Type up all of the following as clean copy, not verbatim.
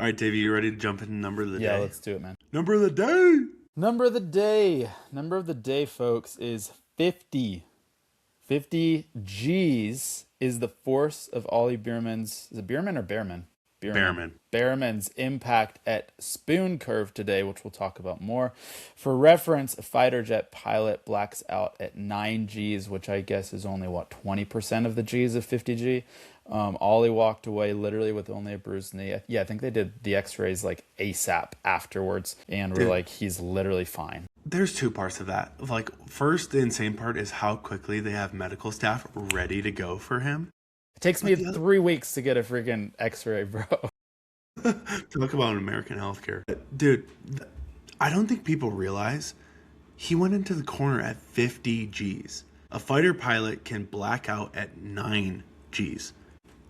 All right, Davey, you ready to jump into number of the Yeah, day? let's do it, man. Number of the day. Number of the day. Number of the day, folks, is 50. 50 G's is the force of Ollie Bearman's. Is it Bearman or Bearman? Bearman. Bearman's impact at Spoon Curve today, which we'll talk about more. For reference, a fighter jet pilot blacks out at 9 G's, which I guess is only, 20% of the G's of 50G. Ollie walked away literally with only a bruised knee. Yeah, I think they did the x-rays like ASAP afterwards, and we're like, he's literally fine. There's two parts of that. Like, first, the insane part is how quickly they have medical staff ready to go for him. It takes me 3 weeks to get a freaking x-ray, bro. Talk about American healthcare. Dude, I don't think people realize he went into the corner at 50 G's. A fighter pilot can black out at 9 G's.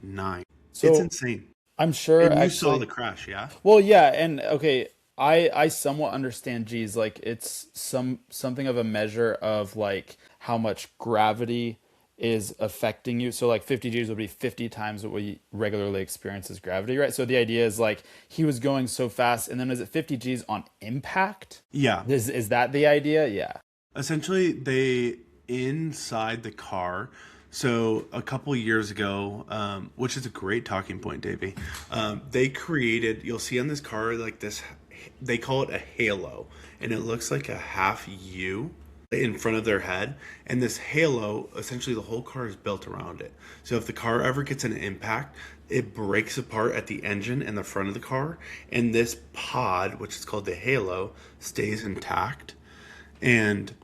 9. So, it's insane. I'm sure And you actually saw the crash, yeah? Well, yeah, and okay, I somewhat understand G's, like it's something of a measure of like how much gravity is affecting you. So like 50 G's would be 50 times what we regularly experience as gravity, right? So the idea is like he was going so fast, and then is it 50 G's on impact? Yeah. Is that the idea? Yeah. Essentially, they inside the car. So a couple years ago, which is a great talking point, Davey, they created, you'll see on this car like this, they call it a halo, and it looks like a half U in front of their head. And this halo, essentially the whole car is built around it. So if the car ever gets an impact, it breaks apart at the engine and the front of the car. And this pod, which is called the halo, stays intact. And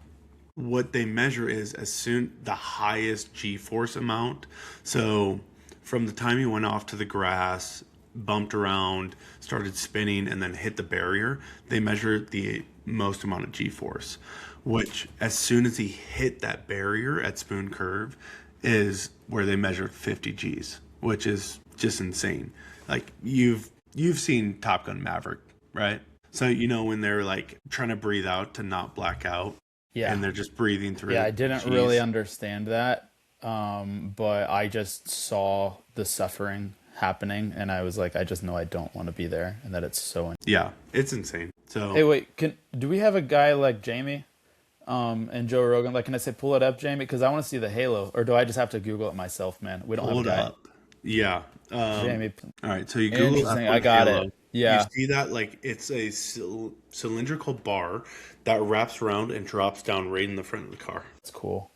what they measure is the highest G-force amount. So from the time you went off to the grass, bumped around, started spinning, and then hit the barrier, they measure the most amount of G-force, which as soon as he hit that barrier at Spoon Curve is where they measured 50 G's, which is just insane. Like you've seen Top Gun Maverick, right? So you know when they're like trying to breathe out to not black out. Yeah. And they're just breathing through. Yeah, I didn't really understand that. But I just saw the suffering happening, and I was like, I just know I don't want to be there, and that it's so yeah, it's insane. So hey, wait, do we have a guy like Jamie and Joe Rogan? Like, can I say pull it up, Jamie? Because I want to see the halo, or do I just have to Google it myself, man? We don't pull have a it guy. up. Yeah. Jamie. All right, so you Google Interesting. F1 I got halo. it. Yeah. You see that? Like, it's a cylindrical bar that wraps around and drops down right in the front of the car. It's cool.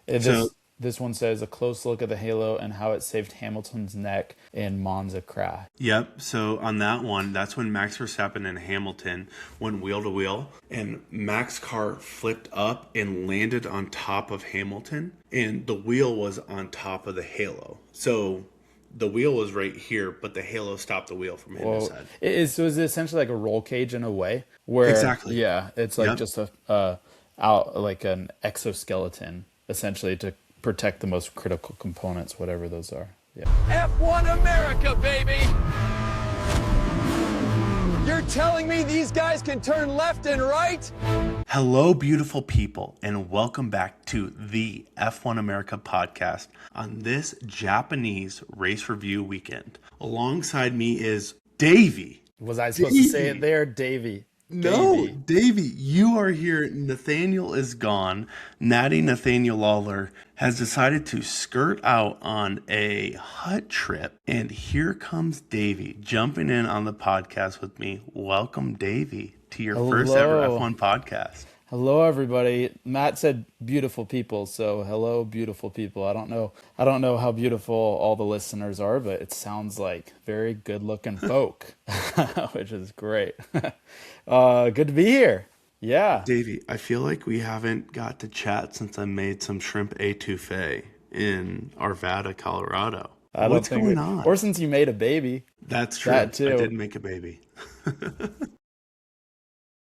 This one says a close look at the halo and how it saved Hamilton's neck in Monza crash. Yep. So on that one, that's when Max Verstappen and Hamilton went wheel to wheel, and Max's car flipped up and landed on top of Hamilton, and the wheel was on top of the halo. So the wheel was right here, but the halo stopped the wheel from hitting his head. Is essentially like a roll cage in a way, where exactly. Yeah, it's like just like an exoskeleton essentially to protect the most critical components, whatever those are. Yeah. F1 America, baby! You're telling me these guys can turn left and right? Hello, beautiful people, and welcome back to the F1 America podcast on this Japanese race review weekend. Alongside me is Davey. Was I supposed to say it there? Davey. No, Davey, you are here. Nathaniel is gone. Natty Nathaniel Lawler has decided to skirt out on a hut trip. And here comes Davey jumping in on the podcast with me. Welcome, Davey, to your first ever F1 podcast. Hello, everybody. Matt said beautiful people, so hello, beautiful people. I don't know how beautiful all the listeners are, but it sounds like very good-looking folk, which is great. Good to be here. Yeah. Davey, I feel like we haven't got to chat since I made some shrimp etouffee in Arvada, Colorado. What's going on? Or since you made a baby. That's true. That too. I did make a baby.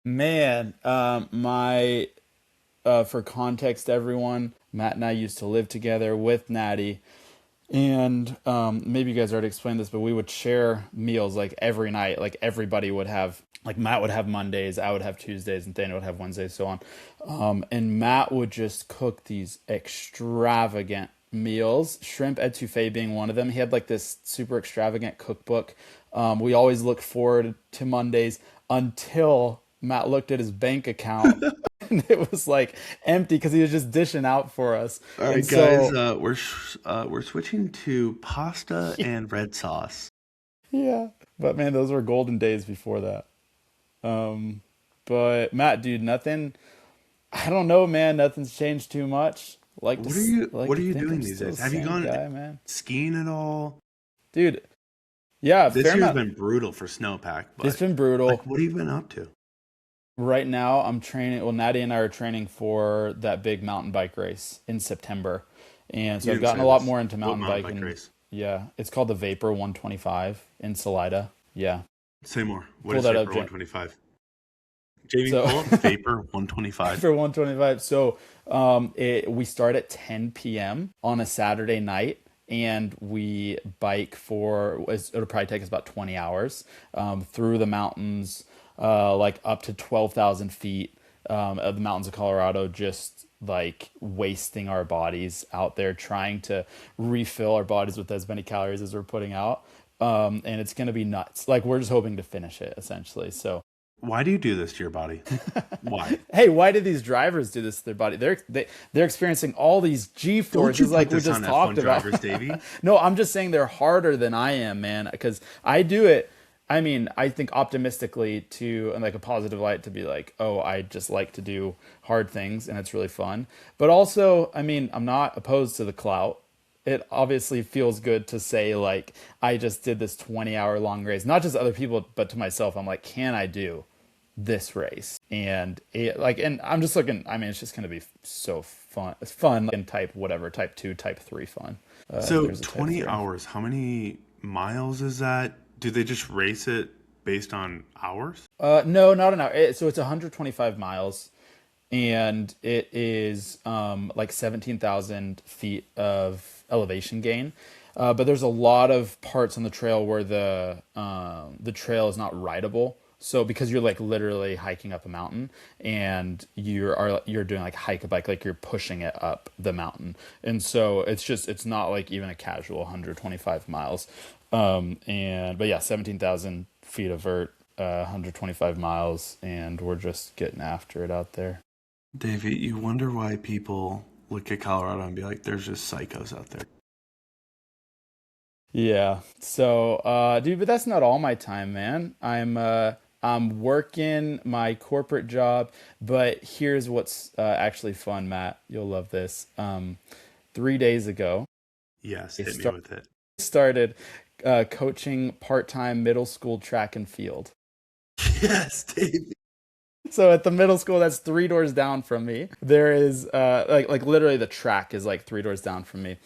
Man, for context, everyone, Matt and I used to live together with Natty, and maybe you guys already explained this, but we would share meals like every night. Like everybody would have, like Matt would have Mondays, I would have Tuesdays, and Dana would have Wednesdays, so on. And Matt would just cook these extravagant meals, shrimp etouffee being one of them. He had like this super extravagant cookbook We always look forward to Mondays until Matt looked at his bank account and it was like empty because he was just dishing out for us. All And right, guys, so, we're switching to pasta and red sauce. yeah, but man, those were golden days before that. Um, but Matt, dude, nothing. I don't know, man. Nothing's changed too much. Like What are to you think doing I'm these still the days? Have you same gone guy, man. skiing at all? Dude, yeah, This fair year's amount. been brutal for snowpack, It's but been like, brutal. what have you been up to? Right now, I'm training. Well, Natty and I are training for that big mountain bike race in September, and so You I've didn't gotten a say lot this. more into What mountain mountain bike biking. race? Yeah, it's called the Vapor 125 in Salida. Yeah, Say more. What pull is that Vapor up, Jim. 125? Jamie, So pull up Vapor 125. for 125. So we start at 10 p.m. on a Saturday night, and we bike for it'll probably take us about 20 hours through the mountains, like up to 12,000 feet of the mountains of Colorado, just like wasting our bodies out there trying to refill our bodies with as many calories as we're putting out. And it's going to be nuts. Like we're just hoping to finish it essentially. So Why do you do this to your body? Why? hey, why do these drivers do this to their body? They're experiencing all these G Don't you forces put like we this just on talked F1 about. drivers, Davey? No, I'm just saying they're harder than I am, man, because I do it. I mean, I think optimistically to and like a positive light to be like, oh, I just like to do hard things and it's really fun. But also, I mean, I'm not opposed to the clout. It obviously feels good to say like I just did this 20-hour long race, not just other people, but to myself. I'm like, can I do this race? And and I'm just looking. I mean, it's just gonna be so fun. It's fun in type whatever, type 2, type 3 fun. If So there's a type 20 3. hours, how many miles is that? Do they just race it based on hours? No, not an hour. So it's 125 miles, and it is like 17,000 feet of elevation gain. But there's a lot of parts on the trail where the trail is not rideable. So because you're like literally hiking up a mountain and you're doing like hike a bike, like you're pushing it up the mountain. And so it's not like even a casual 125 miles. But yeah, 17,000 feet of vert, 125 miles, and we're just getting after it out there. Davey, you wonder why people look at Colorado and be like, there's just psychos out there. Yeah. So, dude, but that's not all my time, man. I'm working my corporate job, but here's what's actually fun, Matt. You'll love this. 3 days ago, Yes, I hit me start, with it. started coaching part-time middle school track and field. Yes, Davey. So at the middle school that's 3 doors down from me, there is like literally the track is like 3 doors down from me.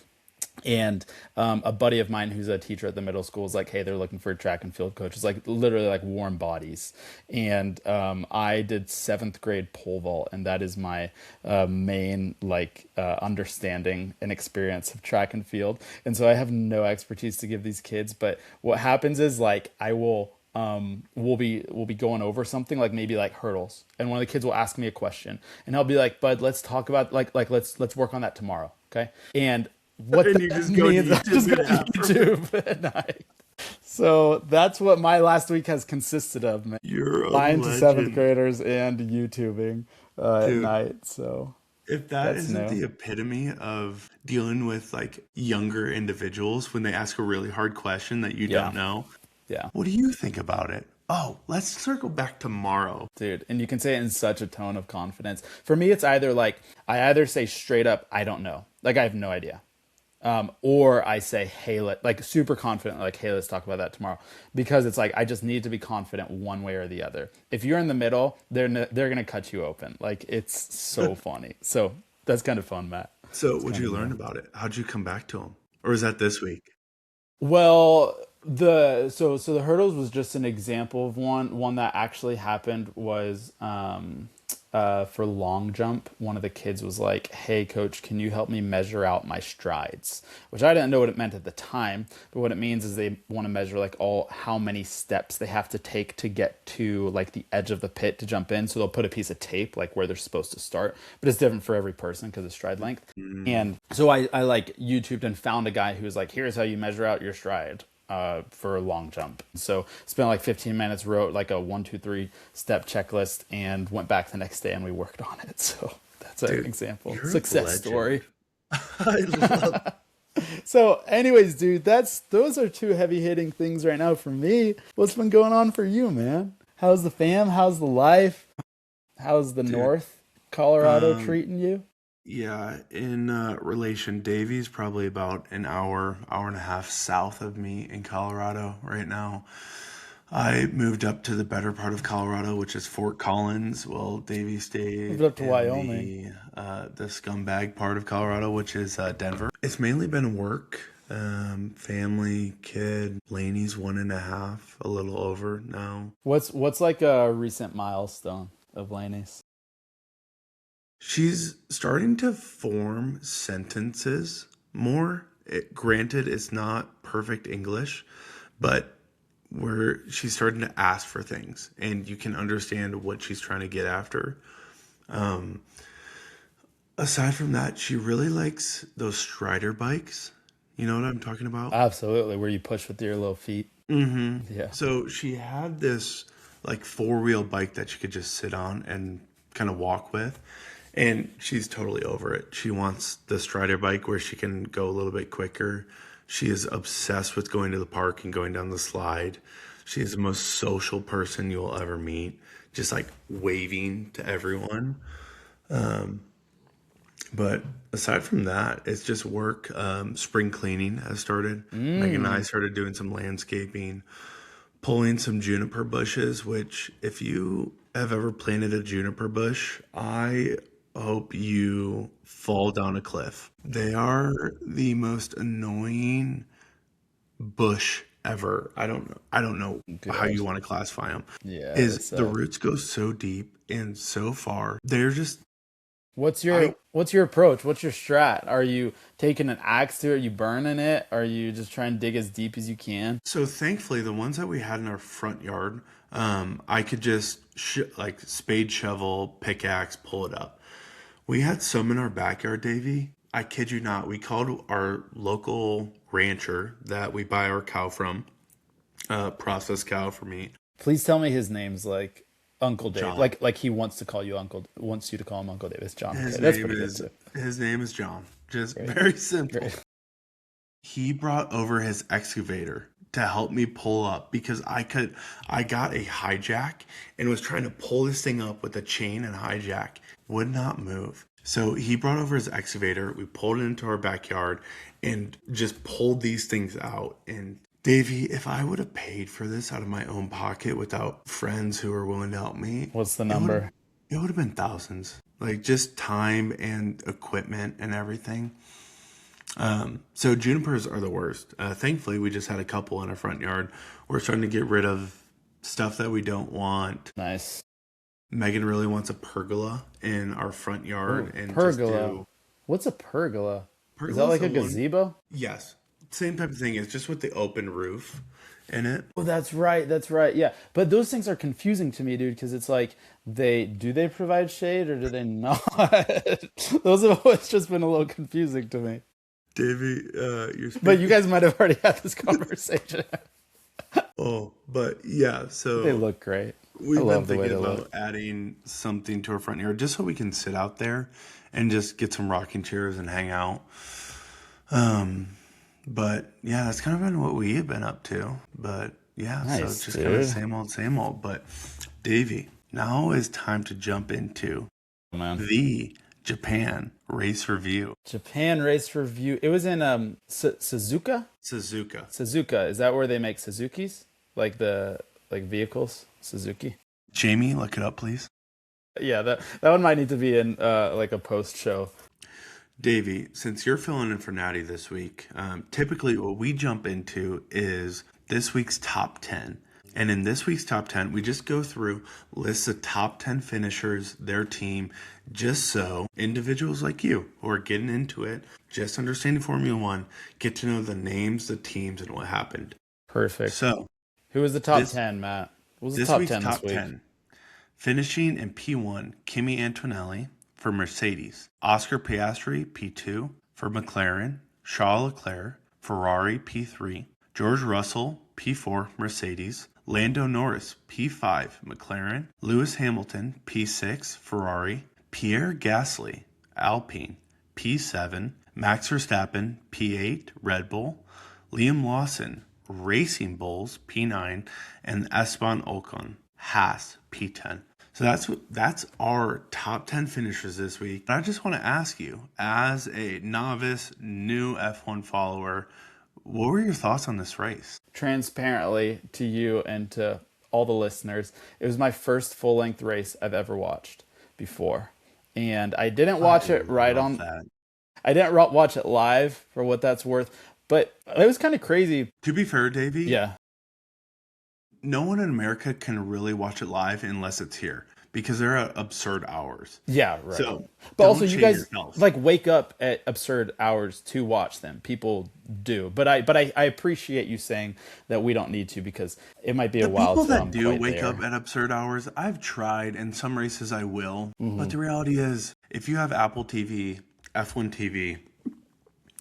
And a buddy of mine who's a teacher at the middle school is like, hey, they're looking for a track and field coach. It's like literally like warm bodies. And I did 7th grade pole vault, and that is my main understanding and experience of track and field. And so I have no expertise to give these kids. But what happens is like I will we'll be going over something like maybe like hurdles, and one of the kids will ask me a question, and I'll be like, bud, let's talk about let's work on that tomorrow, okay? And what And that you just go to means, I just go YouTube to YouTube at night. So that's what my last week has consisted of, man. You're a Lying to 7th legend. graders and YouTubing at Dude, night. So if that that's isn't new. the epitome of dealing with like younger individuals when they ask a really hard question that you Yeah, don't know, yeah, what do you think about it? Oh, let's circle back tomorrow. dude. And you can say it in such a tone of confidence. For me, it's either like I either say straight up, I don't know, like I have no idea. Or I say, hey, like super confident, like, hey, let's talk about that tomorrow. Because it's like, I just need to be confident one way or the other. If you're in the middle, they're going to cut you open. Like, it's so funny. So that's kind of fun, Matt. So, It's what'd kind you of learn new. about it? How'd you come back to them? Or is that this week? Well, so the hurdles was just an example of one that actually happened was for long jump. One of the kids was like, "Hey, coach, can you help me measure out my strides?" Which I didn't know what it meant at the time, but what it means is they want to measure like how many steps they have to take to get to like the edge of the pit to jump in. So they'll put a piece of tape like where they're supposed to start, but it's different for every person because of stride length. Mm. And so I like YouTubed and found a guy who was like, "Here's how you measure out your stride." for a long jump. So spent like 15 minutes, wrote like a 1, 2, 3 step checklist, and went back the next day and we worked on it. So that's an example. You're a Success legend. story. I love. So anyways, dude, those are two heavy hitting things right now for me. What's been going on for you, man? How's the fam? How's the life? How's the North Colorado treating you? Yeah, in relation, Davey's probably about an hour and a half south of me in Colorado right now. I moved up to the better part of Colorado, which is Fort Collins. Well, Davey stayed Moved up to in Wyoming. the scumbag part of Colorado, which is Denver. It's mainly been work, family, kid. Laney's 1.5, a little over now. What's like a recent milestone of Laney's? She's starting to form sentences more. Granted, it's not perfect English, but she's starting to ask for things, and you can understand what she's trying to get after. Aside from that, she really likes those Strider bikes. You know what I'm talking about? Absolutely, where you push with your little feet. Mm-hmm. Yeah. So she had this like 4-wheel bike that she could just sit on and kind of walk with. And she's totally over it. She wants the Strider bike where she can go a little bit quicker. She is obsessed with going to the park and going down the slide. She is the most social person you'll ever meet, just like waving to everyone. But aside from that, it's just work. Spring cleaning has started. Megan and I started doing some landscaping, pulling some juniper bushes, which if you have ever planted a juniper bush, I hope you fall down a cliff. They are the most annoying bush ever. I don't know how you want to classify them. Yeah. The roots go so deep and so far. They're just What's your approach? What's your strat? Are you taking an axe to it? Are you burning it? Are you just trying to dig as deep as you can? So thankfully, the ones that we had in our front yard, I could just like spade, shovel, pickaxe, pull it up. We had some in our backyard, Davey. I kid you not. We called our local rancher that we buy our cow from, processed cow for meat. Please tell me his name's like Uncle Dave. John. Like he wants you to call him Uncle Dave. It's John. His Okay, that's name pretty is good too. his name is John. Just very simple. Great. He brought over his excavator to help me pull up because I got a hijack and was trying to pull this thing up with a chain and hijack. Would not move. So he brought over his excavator. We pulled it into our backyard and just pulled these things out. And Davey, if I would have paid for this out of my own pocket without friends who were willing to help me, What's the number? it would have been thousands. Like just time and equipment and everything. So junipers are the worst. Thankfully, we just had a couple in our front yard. We're starting to get rid of stuff that we don't want. Nice. Megan really wants a pergola in our front yard. Ooh, and pergola. What's a pergola? Is that like a gazebo? Yes. Same type of thing. It's just with the open roof in it. Oh, that's right. That's right. Yeah. But those things are confusing to me, dude, because it's like do they provide shade or do they not? Those have always just been a little confusing to me. Davey, you're speaking. But you guys might have already had this conversation. Oh, but yeah, so They look great. we've I been love the way thinking they about look. adding something to our front yard just so we can sit out there and just get some rocking chairs and hang out. But yeah, that's kind of been what we have been up to. But yeah, so Nice, it's just kind of dude. same old. But Davey, now is time to jump into Man. the Japan race review. Japan race review. It was in Suzuka. Suzuka. Is that where they make Suzukis? Like vehicles? Suzuki. Jamie, look it up, please. Yeah, that one might need to be in like a post show. Davey, since you're filling in for Natty this week, typically what we jump into is this week's top 10. And in this week's top 10, we just go through lists of top 10 finishers, their team, just so individuals like you who are getting into it, just understanding Formula One, get to know the names, the teams, and what happened. Perfect. So, Who was the top 10, Matt? What was the this top week's 10 top this week? 10. Finishing in P1, Kimi Antonelli for Mercedes. Oscar Piastri, P2 for McLaren. Charles Leclerc, Ferrari, P3. George Russell, P4, Mercedes, Lando Norris, P5, McLaren, Lewis Hamilton, P6, Ferrari, Pierre Gasly, Alpine, P7, Max Verstappen, P8, Red Bull, Liam Lawson, Racing Bulls, P9, and Esteban Ocon, Haas, P10. So that's our top 10 finishers this week. I just want to ask you, as a novice, new F1 follower, what were your thoughts on this race? Transparently to you and to all the listeners, it was my first full-length race I've ever watched before. And I didn't watch it I didn't watch it live for what that's worth, but it was kind of crazy. To be fair, Davey, Yeah. no one in America can really watch it live unless it's here because they're at absurd hours. Yeah, right. So, but also, you guys yourself. like wake up at absurd hours to watch them. People do, but I appreciate you saying that we don't need to because it might be a while. People that do wake up at absurd hours, I've tried, and some races I will. But the reality is, if you have Apple TV, F1 TV,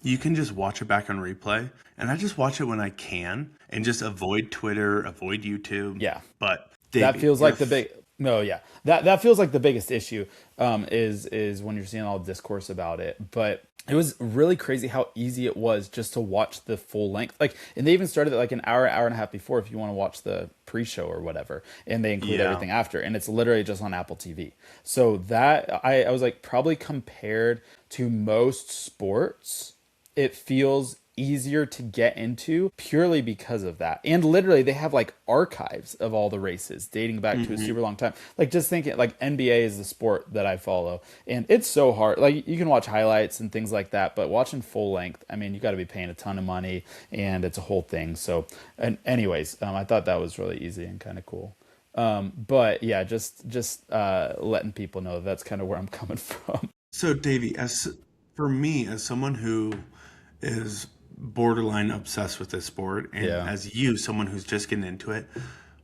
you can just watch it back on replay. And I just watch it when I can and just avoid Twitter, avoid YouTube. Yeah. But that feels like the big. No, yeah, that feels like the biggest issue is when you're seeing all the discourse about it. But it was really crazy how easy it was just to watch the full length. Like, and they even started it like an hour and a half before if you want to watch the pre-show or whatever, and they include everything after, and it's literally just on Apple TV. So that I was like, probably compared to most sports, it feels easier to get into purely because of that. And literally they have like archives of all the races dating back to a super long time. Like, just thinking, like, NBA is the sport that I follow, and it's so hard. Like, you can watch highlights and things like that, but watching full length, I mean, you got to be paying a ton of money, and it's a whole thing. So, and anyways, I thought that was really easy and kind of cool. But yeah, just letting people know that's kind of where I'm coming from. So, Davey, for me, as someone who is borderline obsessed with this sport, and as you, someone who's just getting into it,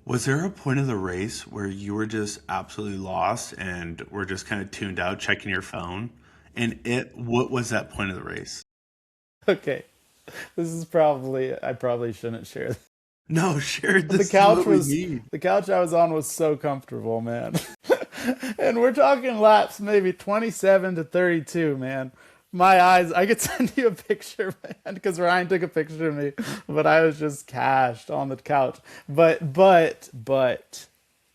was there a point of the race where you were just absolutely lost and were just kind of tuned out, checking your phone? And what was that point of the race? Okay, this is I probably shouldn't share this. No, share this. The couch I was on was so comfortable, man. And we're talking laps maybe 27 to 32, man. My eyes, I could send you a picture, man, because Ryan took a picture of me, but I was just cashed on the couch. But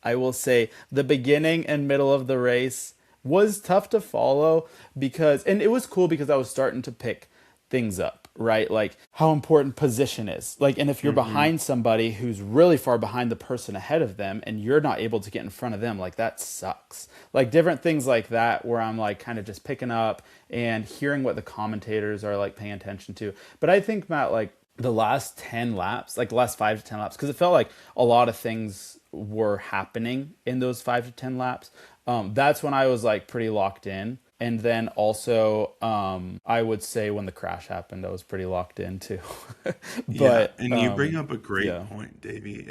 I will say the beginning and middle of the race was tough to follow and it was cool because I was starting to pick things up, right? Like how important position is. Like, and if you're behind somebody who's really far behind the person ahead of them and you're not able to get in front of them, like that sucks. Like different things like that where I'm like kind of just picking up and hearing what the commentators are like paying attention to. But I think, Matt, like the last 10 laps, like the last 5 to 10 laps, because it felt like a lot of things were happening in those 5 to 10 laps. That's when I was like pretty locked in. And then also, I would say when the crash happened, I was pretty locked in too. You bring up a great point, Davey,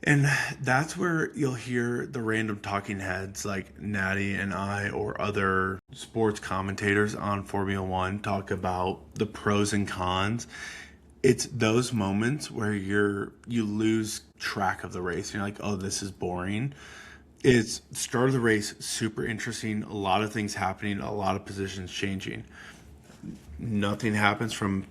and that's where you'll hear the random talking heads like Natty and I or other sports commentators on Formula One talk about the pros and cons. It's those moments where you lose track of the race. You're like, oh, this is boring. It's start of the race, super interesting, a lot of things happening, a lot of positions changing. Nothing happens from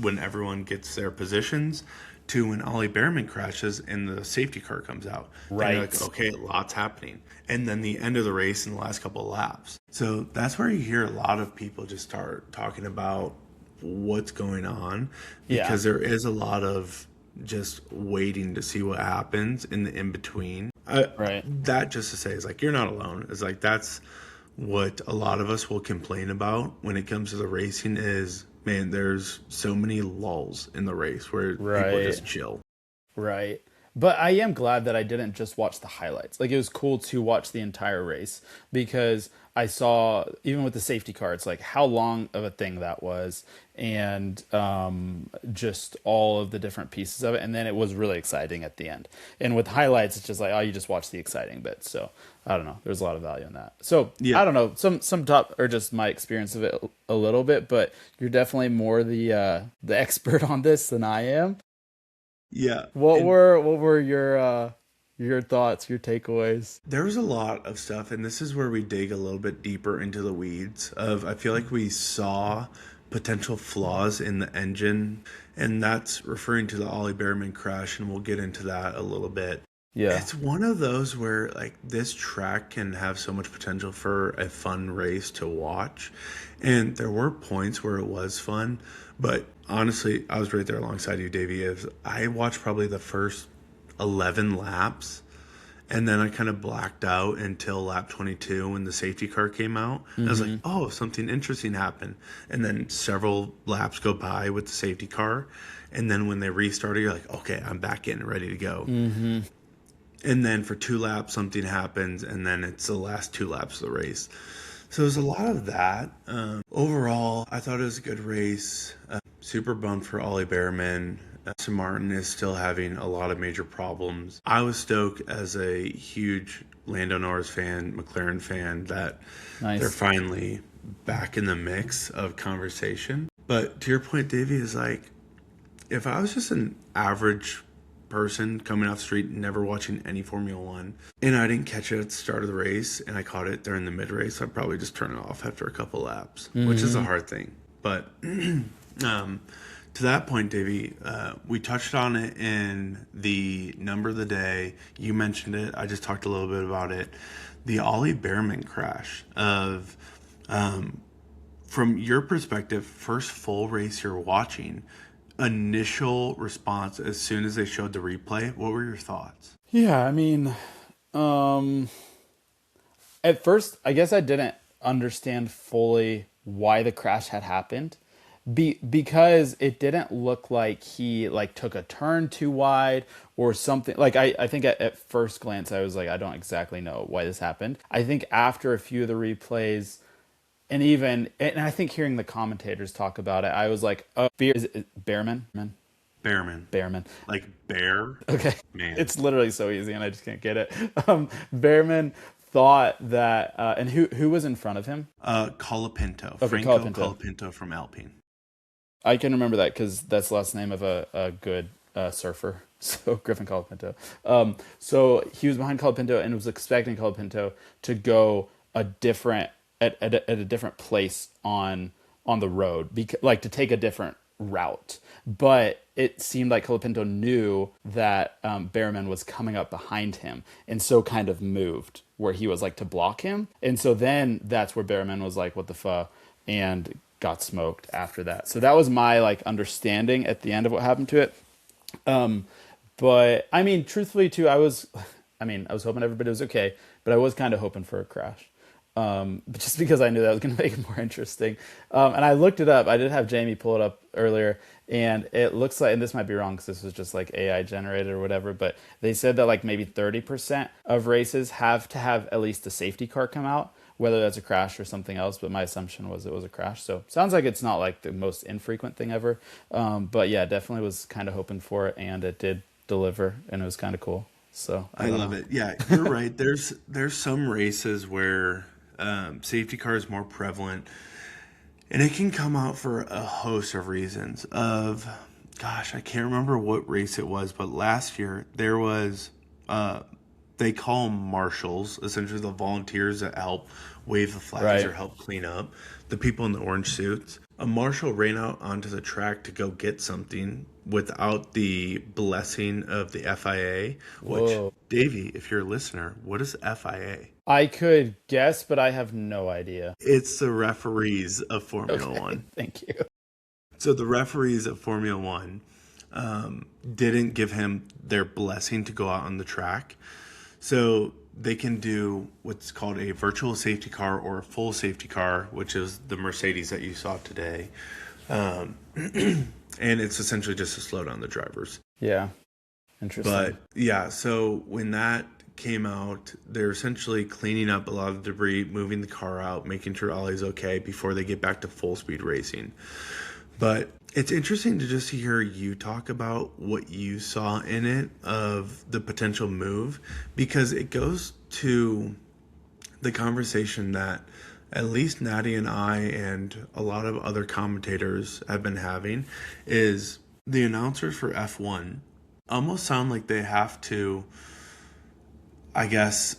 when everyone gets their positions to when Ollie Bearman crashes and the safety car comes out. Right. You're like, okay, lots happening. And then the end of the race in the last couple of laps. So that's where you hear a lot of people just start talking about what's going on because there is a lot of just waiting to see what happens in the in-between. Right. That just to say is like, you're not alone. It's like, that's what a lot of us will complain about when it comes to the racing is, man, there's so many lulls in the race where people just chill. Right. But I am glad that I didn't just watch the highlights. Like, it was cool to watch the entire race because I saw, even with the safety car, it's like how long of a thing that was, and just all of the different pieces of it. And then it was really exciting at the end. And with highlights, it's just like, oh, you just watch the exciting bits. So I don't know. There's a lot of value in that. So Yeah. I don't know. Some top, or just my experience of it a little bit, but you're definitely more the expert on this than I am. Yeah. What were your thoughts, your takeaways? There was a lot of stuff, and this is where we dig a little bit deeper into the weeds of, I feel like we saw potential flaws in the engine, and that's referring to the Ollie Bearman crash, and we'll get into that a little bit. Yeah. It's one of those where, like, this track can have so much potential for a fun race to watch, and there were points where it was fun, but honestly, I was right there alongside you, Davey. I watched probably the first 11 laps, and then I kind of blacked out until lap 22 when the safety car came out. I was like, oh, something interesting happened. And then several laps go by with the safety car, and then when they restarted, you're like, okay, I'm back in, ready to go. And then for 2 laps, something happens, and then it's the last 2 laps of the race. So there's a lot of that. Overall, I thought it was a good race. Super bummed for Ollie Bearman. Aston Martin is still having a lot of major problems. I was stoked as a huge Lando Norris fan, McLaren fan, that they're finally back in the mix of conversation. But to your point, Davey, is like, if I was just an average person coming off the street, never watching any Formula One, and I didn't catch it at the start of the race, and I caught it during the mid race, I'd probably just turn it off after a couple laps, which is a hard thing. But to that point, Davey, we touched on it in the number of the day. You mentioned it. I just talked a little bit about it. The Ollie Bearman crash of, from your perspective, first full race you're watching, initial response as soon as they showed the replay, what were your thoughts? Yeah, I mean, at first, I guess I didn't understand fully why the crash had happened. Because it didn't look like he like took a turn too wide or something. Like I think at first glance I was like, I don't exactly know why this happened. I think after a few of the replays, and I think hearing the commentators talk about it, I was like, oh, is it Bearman? Bearman. Like bear? Okay. Man. It's literally so easy and I just can't get it. Bearman thought that, and who was in front of him? Colapinto. Okay, Franco Colapinto. Colapinto from Alpine. I can remember that because that's the last name of a good surfer. So Griffin Colapinto. So he was behind Colapinto and was expecting Colapinto to go a different at a different place on the road, like to take a different route. But it seemed like Colapinto knew that Bearman was coming up behind him, and so kind of moved where he was like to block him. And so then that's where Bearman was like, "What the fuck?" and got smoked after that. So that was my like understanding at the end of what happened to it. But I mean, truthfully too, I was hoping everybody was okay, but I was kind of hoping for a crash. But just because I knew that was going to make it more interesting. And I looked it up. I did have Jamie pull it up earlier, and it looks like, and this might be wrong because this was just like AI generated or whatever, but they said that like maybe 30% of races have to have at least a safety car come out, whether that's a crash or something else, but my assumption was it was a crash. So sounds like it's not like the most infrequent thing ever. But yeah, definitely was kind of hoping for it, and it did deliver, and it was kind of cool. So I love it. Yeah, you're right. There's some races where safety car is more prevalent, and it can come out for a host of reasons. Gosh, I can't remember what race it was, but last year there was they call them marshals, essentially the volunteers that help wave the flags or help clean up, the people in the orange suits. A marshal ran out onto the track to go get something without the blessing of the FIA, which, Davey, if you're a listener, what is FIA? I could guess, but I have no idea. It's the referees of Formula One. Thank you. So the referees of Formula One didn't give him their blessing to go out on the track. So they can do what's called a virtual safety car or a full safety car, which is the Mercedes that you saw today. And it's essentially just to slow down the drivers. Yeah. Interesting. But yeah, so when that came out, they're essentially cleaning up a lot of debris, moving the car out, making sure Ollie's okay before they get back to full speed racing. But it's interesting to just hear you talk about what you saw in it of the potential move, because it goes to the conversation that at least Natty and I and a lot of other commentators have been having, is the announcers for F1 almost sound like they have to, I guess,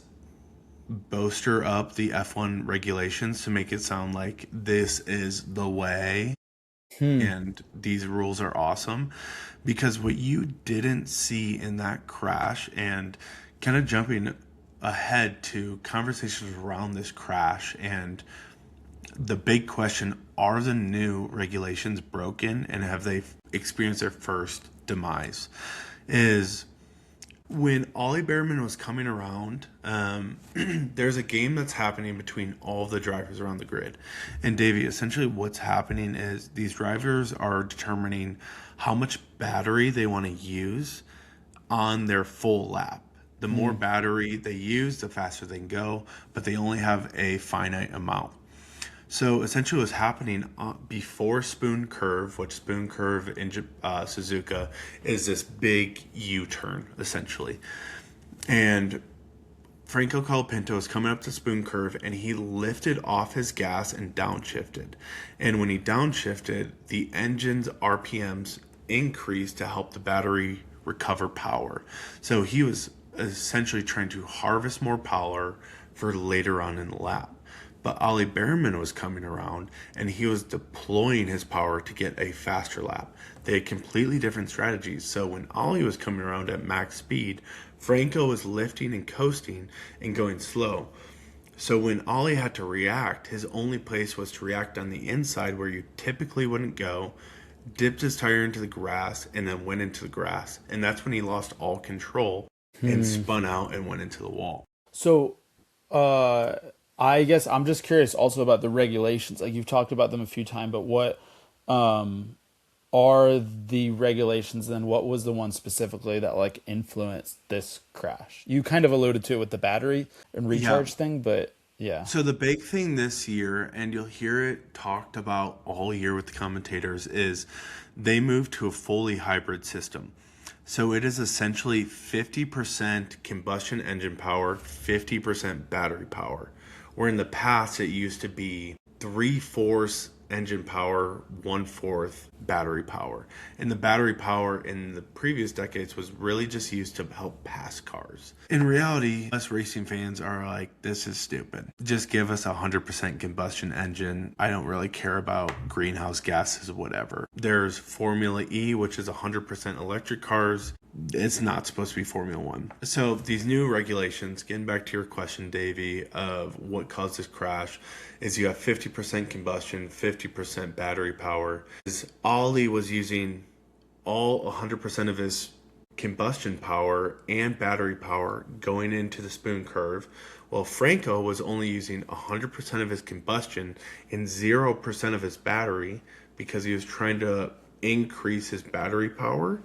bolster up the F1 regulations to make it sound like this is the way and these rules are awesome. Because what you didn't see in that crash, and kind of jumping ahead to conversations around this crash and the big question, are the new regulations broken and have they experienced their first demise, is when Ollie Bearman was coming around, there's a game that's happening between all of the drivers around the grid. And Davey, essentially what's happening is these drivers are determining how much battery they want to use on their full lap. The more battery they use, the faster they can go, but they only have a finite amount. So essentially what's happening before Spoon Curve, which Spoon Curve in Suzuka is this big U-turn, essentially. And Franco Colapinto is coming up to Spoon Curve, and he lifted off his gas and downshifted. And when he downshifted, the engine's RPMs increased to help the battery recover power. So he was essentially trying to harvest more power for later on in the lap. But Ollie Bearman was coming around and he was deploying his power to get a faster lap. They had completely different strategies. So when Ollie was coming around at max speed, Franco was lifting and coasting and going slow. So when Ollie had to react, his only place was to react on the inside where you typically wouldn't go, dipped his tire into the grass, and then went into the grass. And that's when he lost all control and spun out and went into the wall. So, I guess I'm just curious also about the regulations. Like you've talked about them a few times, but what are the regulations then? What was the one specifically that like influenced this crash? You kind of alluded to it with the battery and recharge thing, but yeah. So the big thing this year, and you'll hear it talked about all year with the commentators, is they moved to a fully hybrid system. So it is essentially 50% combustion engine power, 50% battery power. Where in the past it used to be 3/4 engine power, 1/4 battery power. And the battery power in the previous decades was really just used to help pass cars. In reality, us racing fans are like, this is stupid. Just give us a 100% combustion engine. I don't really care about greenhouse gases or whatever. There's Formula E, which is 100% electric cars. It's not supposed to be Formula One. So these new regulations, getting back to your question, Davey, of what caused this crash, is you have 50% combustion, 50% battery power. Ollie was using all 100% of his combustion power and battery power going into the Spoon Curve, while Franco was only using 100% of his combustion and 0% of his battery because he was trying to increase his battery power.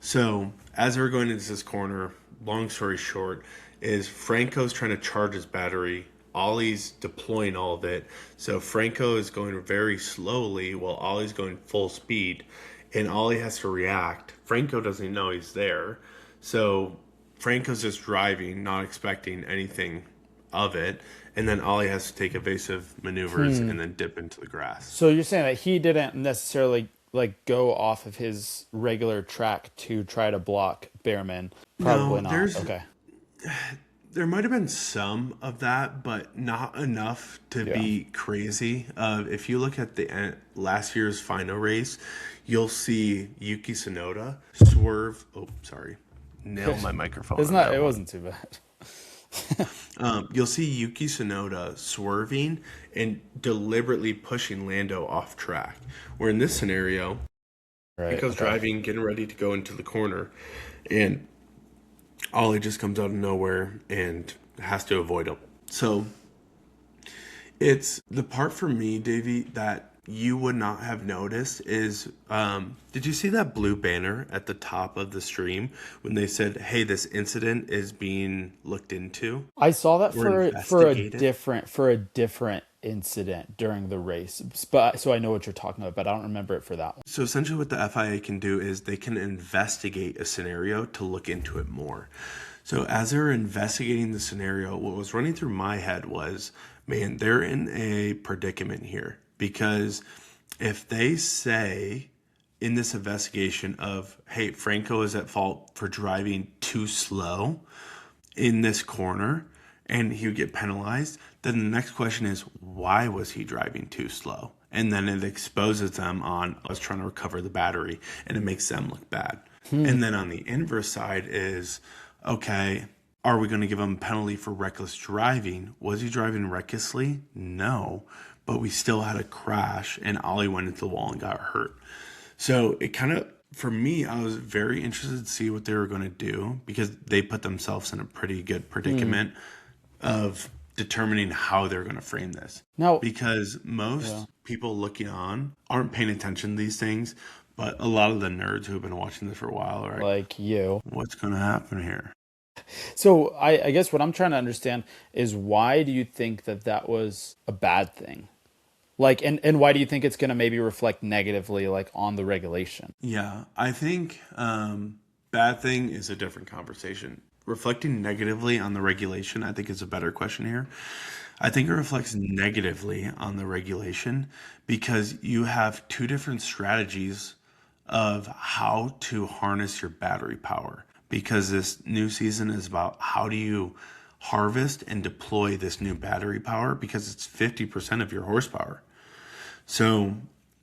So as we're going into this corner, long story short, is Franco's trying to charge his battery. Ollie's deploying all of it. So Franco is going very slowly while Ollie's going full speed. And Ollie has to react. Franco doesn't know he's there. So Franco's just driving, not expecting anything of it. And then Ollie has to take evasive maneuvers and then dip into the grass. So you're saying that he didn't necessarily like go off of his regular track to try to block Bearman? Probably not. Okay. There might have been some of that, but not enough to be crazy. If you look at the last year's final race, you'll see Yuki Tsunoda swerve. Oh, sorry. Nailed my microphone. It wasn't too bad. You'll see Yuki Tsunoda swerving and deliberately pushing Lando off track. Where in this scenario, Franco's driving, getting ready to go into the corner, and Ollie just comes out of nowhere and has to avoid him. So it's the part for me, Davey, that you would not have noticed is, did you see that blue banner at the top of the stream when they said, hey, this incident is being looked into I saw that or for a investigated? different incident during the race, but so I know what you're talking about, but I don't remember it for that one. So essentially what the FIA can do is they can investigate a scenario to look into it more. So as they're investigating the scenario, what was running through my head was, man, they're in a predicament here, because if they say in this investigation of, hey, Franco is at fault for driving too slow in this corner and he would get penalized, then the next question is, why was he driving too slow? And then it exposes them on us trying to recover the battery, and it makes them look bad. And then on the inverse side is, okay, are we going to give him a penalty for reckless driving? Was he driving recklessly? No, but we still had a crash and Ollie went into the wall and got hurt. So it kind of, for me, I was very interested to see what they were going to do, because they put themselves in a pretty good predicament of determining how they're going to frame this. Now, Because most people looking on aren't paying attention to these things, but a lot of the nerds who have been watching this for a while are like, like you. what's going to happen here? So I guess what I'm trying to understand is, why do you think that that was a bad thing? Like, and why do you think it's going to maybe reflect negatively, like, on the regulation? Yeah, I think bad thing is a different conversation. Reflecting negatively on the regulation, I think, is a better question here. I think it reflects negatively on the regulation because you have two different strategies of how to harness your battery power. Because this new season is about how do you harvest and deploy this new battery power, because it's 50% of your horsepower. So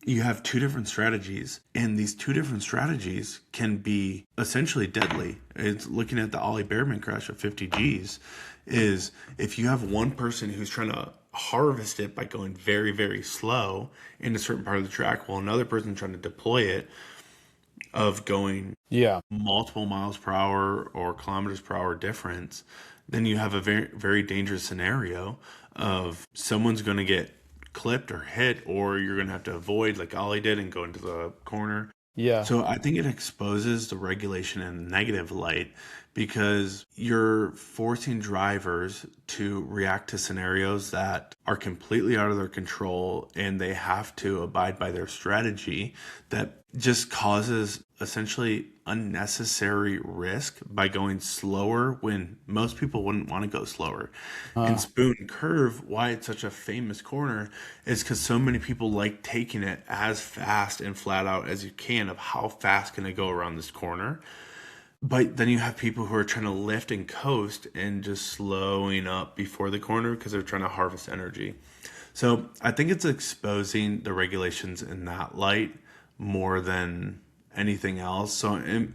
you have two different strategies, and these two different strategies can be essentially deadly. It's looking at the Ollie Bearman crash of 50 Gs, is if you have one person who's trying to harvest it by going very, very slow in a certain part of the track, while another person trying to deploy it of going multiple miles per hour or kilometers per hour difference, then you have a very, very dangerous scenario of someone's going to get clipped or hit, or you're going to have to avoid like Ollie did and go into the corner. Yeah. So I think it exposes the regulation in a negative light, because you're forcing drivers to react to scenarios that are completely out of their control, and they have to abide by their strategy that just causes essentially unnecessary risk by going slower when most people wouldn't want to go slower. And Spoon Curve, why it's such a famous corner, is because so many people like taking it as fast and flat out as you can of how fast can I go around this corner. But then you have people who are trying to lift and coast and just slowing up before the corner because they're trying to harvest energy. So I think it's exposing the regulations in that light more than anything else. So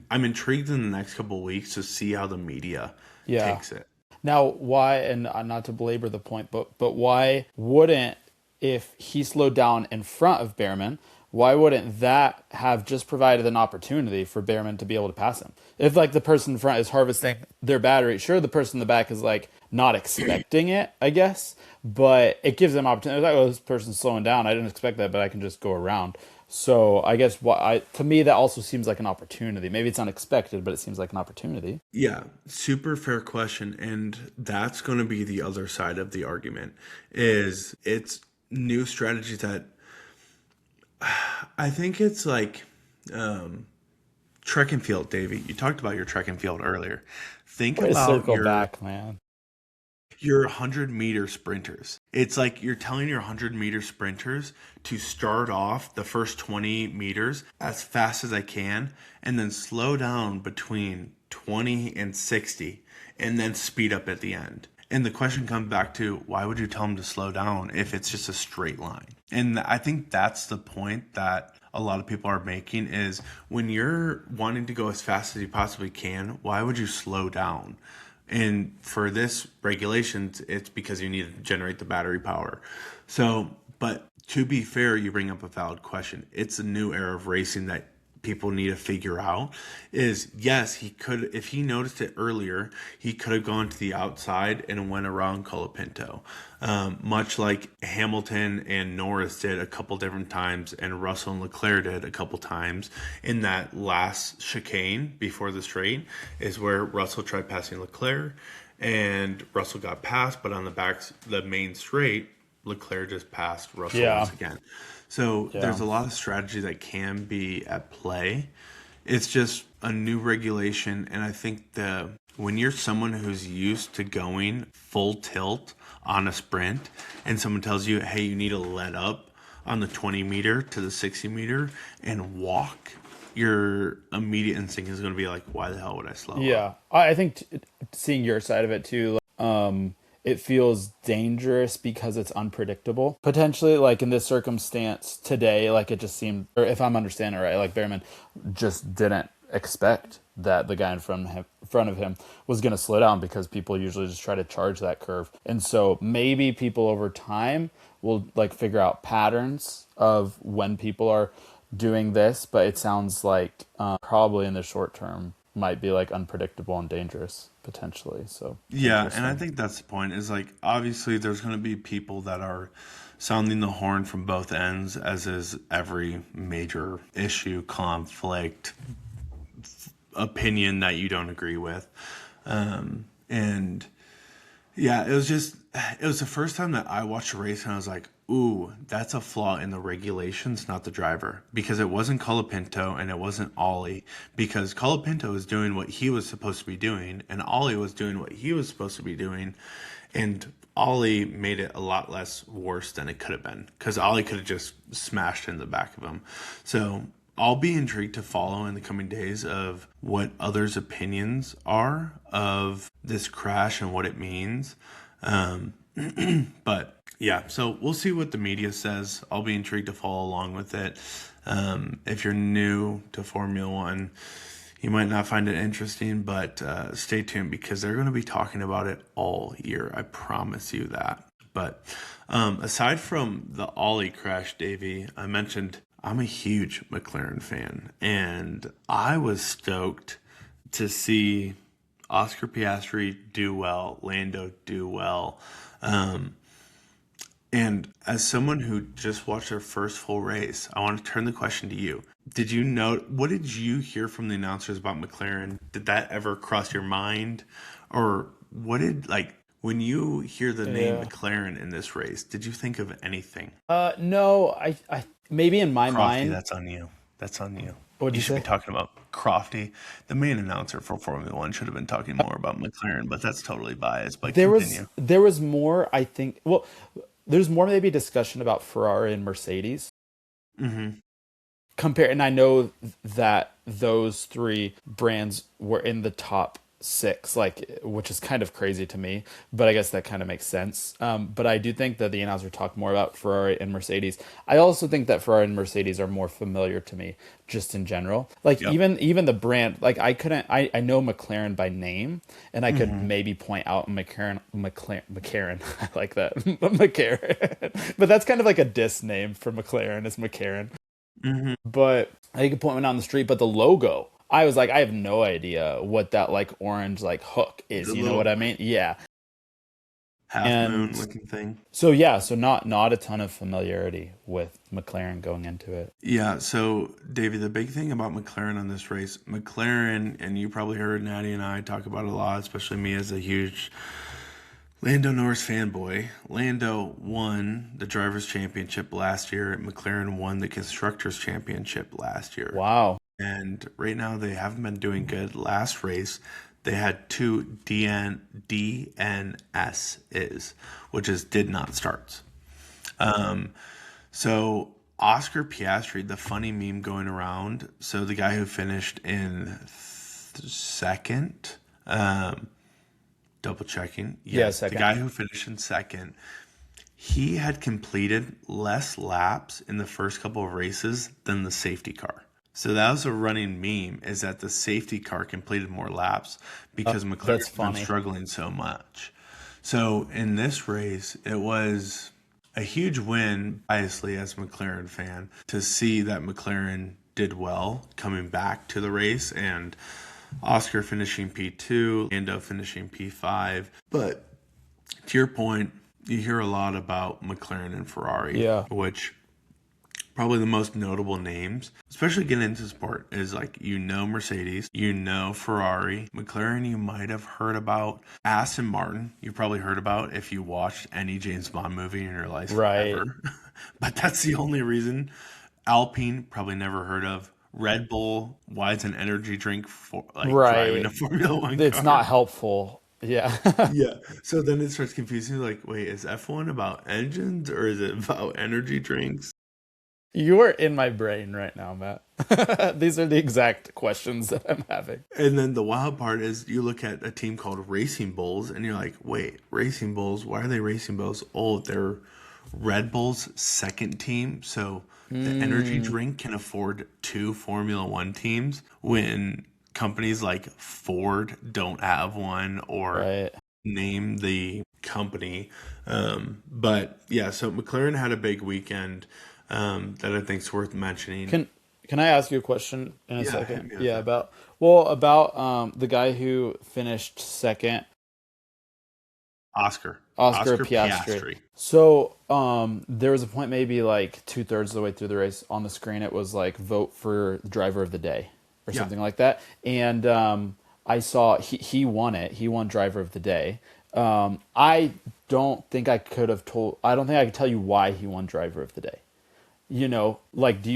I'm intrigued in the next couple of weeks to see how the media takes it. Now, why, and not to belabor the point, but why wouldn't, if he slowed down in front of Bearman, why wouldn't that have just provided an opportunity for Bearman to be able to pass him? If, like, the person in front is harvesting their battery, sure, the person in the back is, like, not expecting it, I guess, but it gives them opportunity. Like, oh, this person's slowing down. I didn't expect that, but I can just go around. So I guess to me, that also seems like an opportunity. Maybe it's unexpected, but it seems like an opportunity. Yeah, super fair question. And that's going to be the other side of the argument, is it's new strategies that I think it's like track and field, Davey. You talked about your track and field earlier. Think about circle back, man. Your 100-meter sprinters. It's like you're telling your 100-meter sprinters to start off the first 20 meters as fast as I can, and then slow down between 20 and 60, and then speed up at the end. And the question comes back to, why would you tell them to slow down if it's just a straight line? And I think that's the point that a lot of people are making, is when you're wanting to go as fast as you possibly can, why would you slow down? And for this regulations, it's because you need to generate the battery power. So, but to be fair, you bring up a valid question. It's a new era of racing that people need to figure out is, yes, he could, if he noticed it earlier, he could have gone to the outside and went around Colapinto, much like Hamilton and Norris did a couple different times, and Russell and Leclerc did a couple times in that last chicane before the straight, is where Russell tried passing Leclerc and Russell got passed, but on the main straight, Leclerc just passed Russell once again. So there's a lot of strategy that can be at play. It's just a new regulation, and I think when you're someone who's used to going full tilt on a sprint, and someone tells you, hey, you need to let up on the 20 meter to the 60 meter and walk, your immediate instinct is going to be like, why the hell would I slow up? Yeah, I think seeing your side of it too, it feels dangerous because it's unpredictable. Potentially, like in this circumstance today, like it just seemed, or if I'm understanding it right, like Bearman just didn't expect that the guy in front of him was going to slow down, because people usually just try to charge that curve. And so maybe people over time will like figure out patterns of when people are doing this, but it sounds like probably in the short term might be like unpredictable and dangerous potentially. So yeah, and I think that's the point, is like, obviously there's going to be people that are sounding the horn from both ends, as is every major issue, conflict, opinion that you don't agree with. And yeah, it was the first time that I watched a race and I was like, ooh, that's a flaw in the regulations, not the driver. Because it wasn't Colapinto and it wasn't Ollie. Because Colapinto was doing what he was supposed to be doing, and Ollie was doing what he was supposed to be doing. And Ollie made it a lot less worse than it could have been, because Ollie could have just smashed in the back of him. So I'll be intrigued to follow in the coming days of what others' opinions are of this crash and what it means. But yeah, so we'll see what the media says. I'll be intrigued to follow along with it. If you're new to Formula One, you might not find it interesting, but stay tuned, because they're going to be talking about it all year. I promise you that. But aside from the Ollie crash, Davey, I mentioned I'm a huge McLaren fan, and I was stoked to see Oscar Piastri do well, Lando do well. And as someone who just watched their first full race, I want to turn the question to you. What did you hear from the announcers about McLaren? Did that ever cross your mind? Or when you hear the name McLaren in this race, did you think of anything? No, I maybe in my Crofty, mind. that's on you. That's on you. What did you should say? be talking about Crofty. The main announcer for Formula One should have been talking more about McLaren, but that's totally biased. But continue. There was more, I think. Well, there's more maybe discussion about Ferrari and Mercedes. Mm-hmm. And I know that those three brands were in the top 6, which is kind of crazy to me, but I guess that kind of makes sense. But I do think that the announcer talked more about Ferrari and Mercedes. I also think that Ferrari and Mercedes are more familiar to me, just in general. Even the brand, like I know McLaren by name, and I could maybe point out McLaren. I like that, McLaren. But that's kind of like a diss name for McLaren, is McLaren. Mm-hmm. But I could point one on the street, but the logo, I was like, I have no idea what that like orange like hook is. You know what I mean? Yeah. Half moon looking thing. So yeah, so not a ton of familiarity with McLaren going into it. Yeah, so Davey, the big thing about McLaren on this race, McLaren, and you probably heard Natty and I talk about it a lot, especially me as a huge Lando Norris fanboy. Lando won the Drivers' Championship last year. McLaren won the Constructors' Championship last year. Wow. And right now they haven't been doing good. Last race, they had 2 DNSs, which is did not starts. So Oscar Piastri, the funny meme going around, so the guy who finished in second, double checking. Yes, second. The guy who finished in second, he had completed less laps in the first couple of races than the safety car. So that was a running meme, is that the safety car completed more laps because McLaren's been struggling so much. So in this race, it was a huge win, obviously, as a McLaren fan, to see that McLaren did well coming back to the race, and Oscar finishing P2, Lando finishing P5. But to your point, you hear a lot about McLaren and Ferrari, Yeah. which probably the most notable names, especially getting into sport, is like, Mercedes, Ferrari, McLaren you might have heard about, Aston Martin you probably heard about if you watched any James Bond movie in your life ever. But that's the only reason. Alpine probably never heard of. Red Bull, why is an energy drink for like driving a Formula One car? It's not helpful. Yeah. Yeah. So then it starts confusing. Like, wait, is F1 about engines or is it about energy drinks? You are in my brain right now, Matt. These are the exact questions that I'm having. And then the wild part is you look at a team called Racing Bulls and you're like, wait, Racing Bulls, why are they Racing Bulls? Oh, they're Red Bull's second team. So the energy drink can afford 2 Formula One teams when companies like Ford don't have one, or name the company. But yeah, so McLaren had a big weekend that I think is worth mentioning. Can I ask you a question in a second? Yeah, about the guy who finished second, Oscar Piastri. So there was a point, maybe like 2/3 of the way through the race, on the screen it was like vote for driver of the day or something like that, and I saw he won it. He won driver of the day. I don't think I could tell you why he won driver of the day. Why do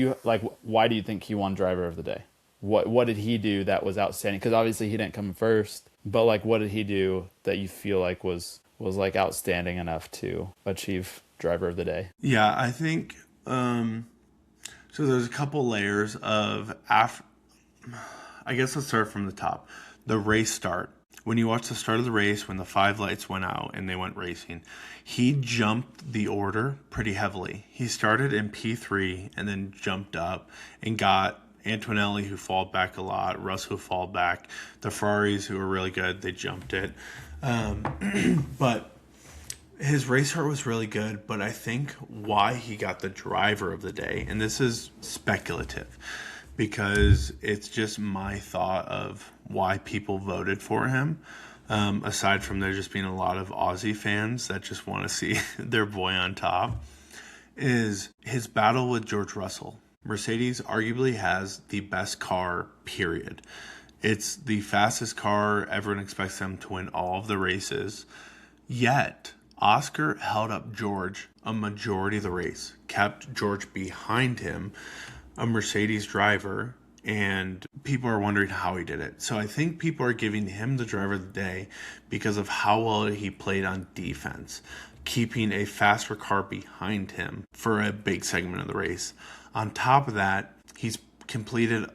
you think he won driver of the day? What did he do that was outstanding? Because obviously he didn't come first, but like, what did he do that you feel like was like outstanding enough to achieve driver of the day? Yeah, I think so there's a couple layers of I guess let's start from the top. The race start. When you watch the start of the race, when the 5 lights went out and they went racing, he jumped the order pretty heavily. He started in P3 and then jumped up and got Antonelli, who falled back a lot, Russ, who falled back, the Ferraris, who were really good, they jumped it. But his race start was really good, but I think why he got the driver of the day, and this is speculative, because it's just my thought of why people voted for him. Aside from there just being a lot of Aussie fans that just want to see their boy on top, is his battle with George Russell. Mercedes arguably has the best car, period. It's the fastest car. Everyone expects them to win all of the races. Yet, Oscar held up George a majority of the race, kept George behind him, a Mercedes driver, and people are wondering how he did it. So I think people are giving him the driver of the day because of how well he played on defense, keeping a faster car behind him for a big segment of the race. On top of that, he's completed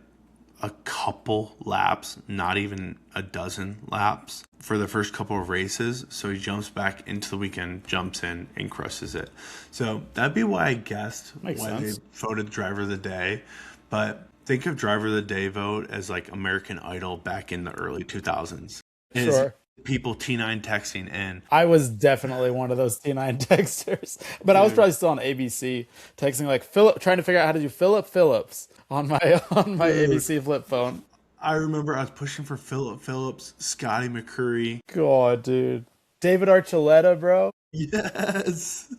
a couple laps, not even a dozen laps, for the first couple of races. So he jumps back into the weekend, jumps in, and crushes it. So that'd be why I guessed why they voted driver of the day. But think of driver of the day vote as like American Idol back in the early 2000s. Sure. People T9 texting in. I was definitely one of those T9 texters, but I was probably still on ABC texting like trying to figure out how to do Philip Phillips on my ABC flip phone. I remember I was pushing for Philip Phillips, Scotty McCurry. God, dude. David Archuleta, bro. Yes.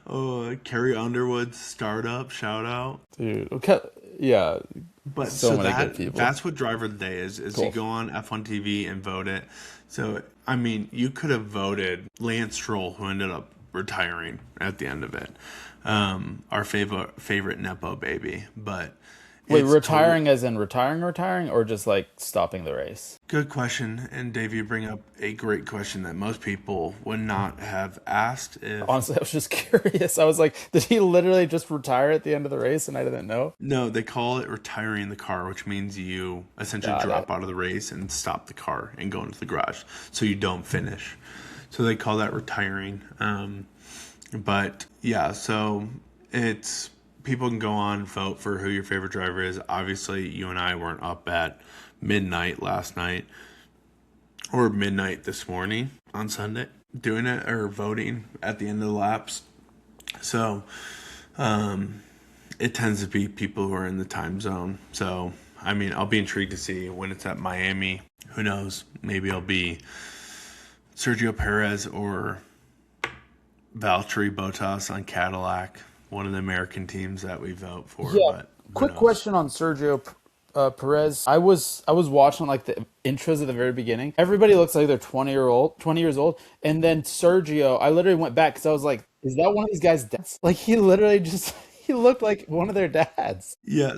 Oh, Carrie Underwood, startup, shout out. Dude, okay. Yeah. But so many good people. That's what driver of the day is cool. You go on F1 TV and vote it. So, I mean, you could have voted Lance Stroll, who ended up retiring at the end of it. Our favorite Nepo baby. But wait, retiring as in retiring, or just like stopping the race? Good question. And Dave, you bring up a great question that most people would not have asked. Honestly, I was just curious. I was like, did he literally just retire at the end of the race and I didn't know? No, they call it retiring the car, which means you essentially drop out of the race and stop the car and go into the garage so you don't finish. So they call that retiring. But yeah, so it's... People can go on, vote for who your favorite driver is. Obviously, you and I weren't up at midnight last night or midnight this morning on Sunday doing it or voting at the end of the laps. So It tends to be people who are in the time zone. So, I mean, I'll be intrigued to see when it's at Miami. Who knows? Maybe it'll be Sergio Perez or Valtteri Bottas on Cadillac, one of the American teams that we vote for. Yeah. But who Quick knows? question on Sergio Perez. I was watching like the intros at the very beginning. Everybody looks like they're 20 years old, and then Sergio. I literally went back because I was like, "Is that one of these guys' dads?" Like he literally just he looked like one of their dads. Yeah,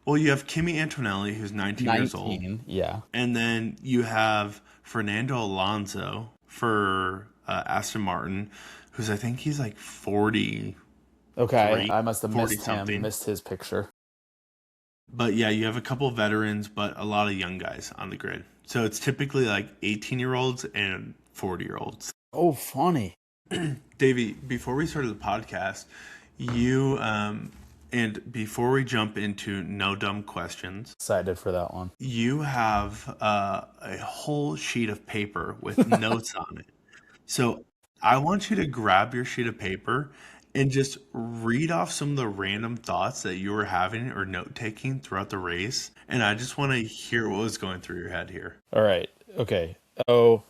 well, you have Kimi Antonelli, who's 19 years old. 19, yeah. And then you have Fernando Alonso for Aston Martin, who's I think he's like 40. Okay, I must have 40 missed him, something. missed his picture. But yeah, you have a couple of veterans, but a lot of young guys on the grid. So it's typically like 18-year-olds and 40-year-olds. Oh, funny. Davey, before we started the podcast, you and before we jump into no dumb questions, Excited for that one. you have a whole sheet of paper with notes on it. So I want you to grab your sheet of paper and just read off some of the random thoughts that you were having or note taking throughout the race. And I just want to hear what was going through your head here. All right. Okay. Oh,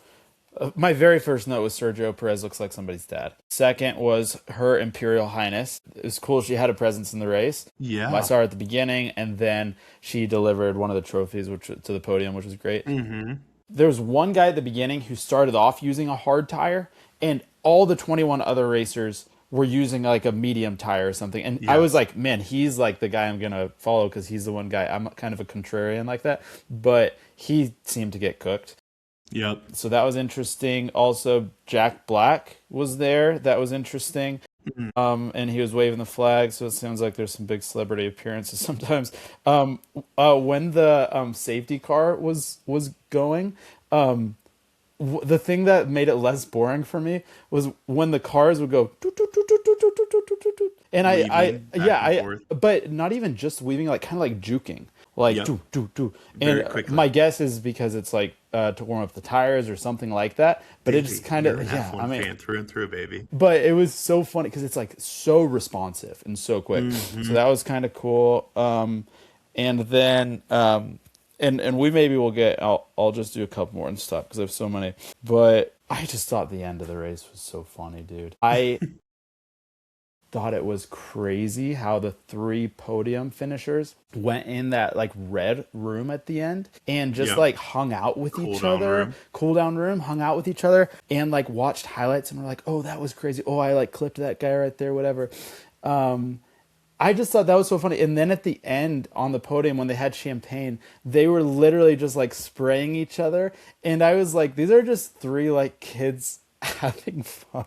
my very first note was Sergio Perez looks like somebody's dad. Second was Her Imperial Highness. It was cool. She had a presence in the race. Yeah. I saw her at the beginning, and then she delivered one of the trophies to the podium, which was great. Mm-hmm. There was one guy at the beginning who started off using a hard tire, and all the 21 other racers were using like a medium tire or something. And I was like, man, he's like the guy I'm going to follow because he's the one guy. I'm kind of a contrarian like that. But he seemed to get cooked. Yep. So that was interesting. Also, Jack Black was there. That was interesting. And he was waving the flag, so it sounds like there's some big celebrity appearances sometimes. When the safety car was going, the thing that made it less boring for me was when the cars would go toot, toot, toot, toot, toot, toot, toot, toot, toot, toot. And but not even just weaving, like kind of like juking, like Yep. doo, doo, doo. Very And quickly. my guess is because it's like to warm up the tires or something like that. But it just kind You're of an F1 fan through and through, baby. but it was so funny because it's like so responsive and so quick. Mm-hmm. So that was kind of cool. And then and we maybe will get. I'll just do a couple more and stop because I have so many. But I just thought the end of the race was so funny, dude. I thought it was crazy how the 3 podium finishers went in that like red room at the end and just Yep. like hung out with each Cool-down other. room. Cool down room, hung out with each other and like watched highlights and were like, oh, that was crazy. Oh, I like clipped that guy right there, whatever. I just thought that was so funny. And then at the end on the podium when they had champagne, they were literally just like spraying each other. And I was like, these are just 3 like kids having fun.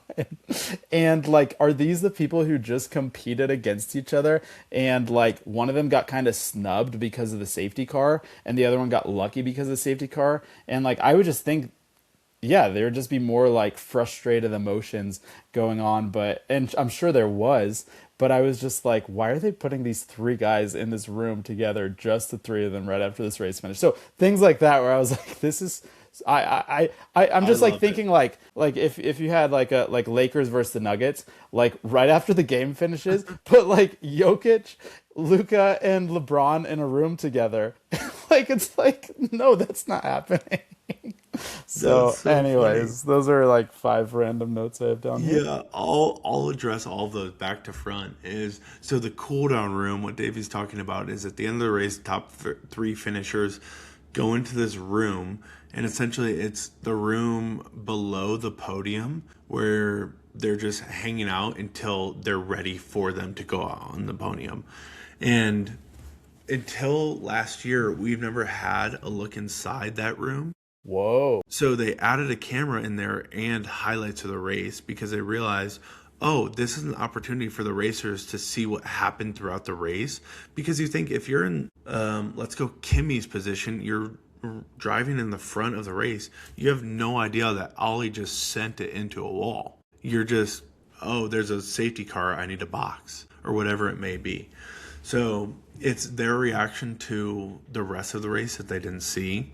And like, are these the people who just competed against each other? And like one of them got kind of snubbed because of the safety car and the other one got lucky because of the safety car. And like, I would just think, yeah, there would just be more like frustrated emotions going on. And I'm sure there was, but I was just like, why are they putting these 3 guys in this room together, just the 3 of them right after this race finished? So things like that, where I was like, this is, I'm just like love thinking like if you had like Lakers versus the Nuggets, like right after the game finishes, put like Jokic, Luka, and LeBron in a room together. Like it's like, no, that's not happening. So anyways, those are like 5 random notes I have down here. Yeah, I'll address all of those back to front. So the cool down room, what Davey's talking about is at the end of the race, top 3 finishers go into this room, and essentially it's the room below the podium where they're just hanging out until they're ready for them to go out on the podium. And until last year, we've never had a look inside that room. Whoa. So they added a camera in there and highlights of the race because they realized, oh, this is an opportunity for the racers to see what happened throughout the race. Because you think if you're in, let's go Kimi's position, you're driving in the front of the race, you have no idea that Ollie just sent it into a wall. You're just, oh, there's a safety car, I need a box, or whatever it may be. So it's their reaction to the rest of the race that they didn't see.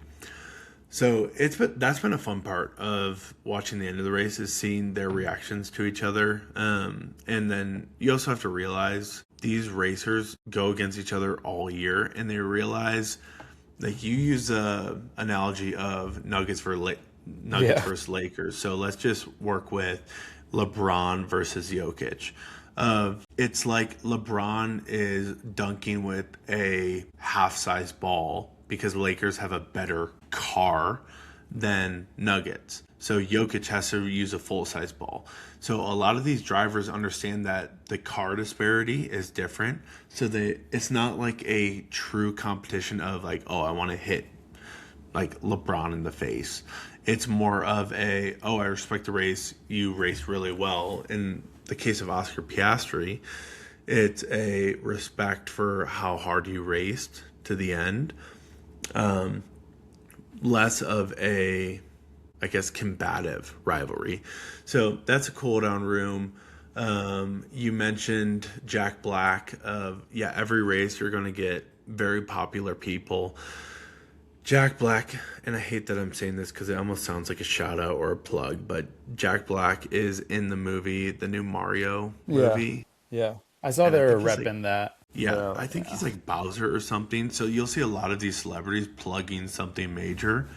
So that's been a fun part of watching the end of the race is seeing their reactions to each other. And then you also have to realize these racers go against each other all year, and they realize, like, you use a analogy of Nuggets Yeah. versus Lakers. So let's just work with LeBron versus Jokic. It's like LeBron is dunking with a half-size ball because Lakers have a better car than Nuggets. So Jokic has to use a full-size ball. So a lot of these drivers understand that the car disparity is different. So it's not like a true competition of like, oh, I want to hit like LeBron in the face. It's more of oh, I respect the race. You raced really well. In the case of Oscar Piastri, it's a respect for how hard you raced to the end. Less of I guess, combative rivalry. So that's a cool down room. You mentioned Jack Black. Every race you're going to get very popular people. Jack Black, and I hate that I'm saying this because it almost sounds like a shout out or a plug, but Jack Black is in the new Mario movie. Yeah. I saw And they I were think he's like, repping that. yeah, I think he's like Bowser or something. So you'll see a lot of these celebrities plugging something major.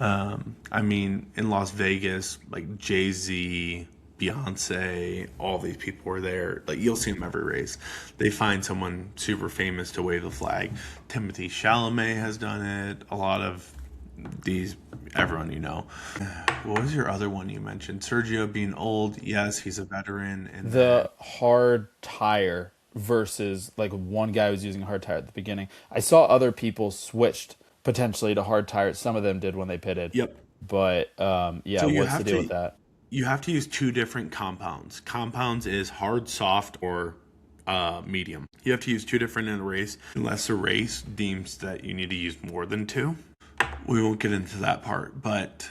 I mean, in Las Vegas, like Jay-Z, Beyonce, all these people were there. Like, you'll see them every race. They find someone super famous to wave the flag. Timothy Chalamet has done it. A lot of everyone you know. What was your other one you mentioned? Sergio being old. Yes, he's a veteran. And The hard tire versus like one guy was using a hard tire at the beginning. I saw other people switched potentially to hard tires. Some of them did when they pitted. yep. But yeah, So what's the deal with that? you have to use two different compounds. Compounds is hard, soft, or medium. You have to use two different in a race unless the race deems that you need to use more than two. We won't get into that part, but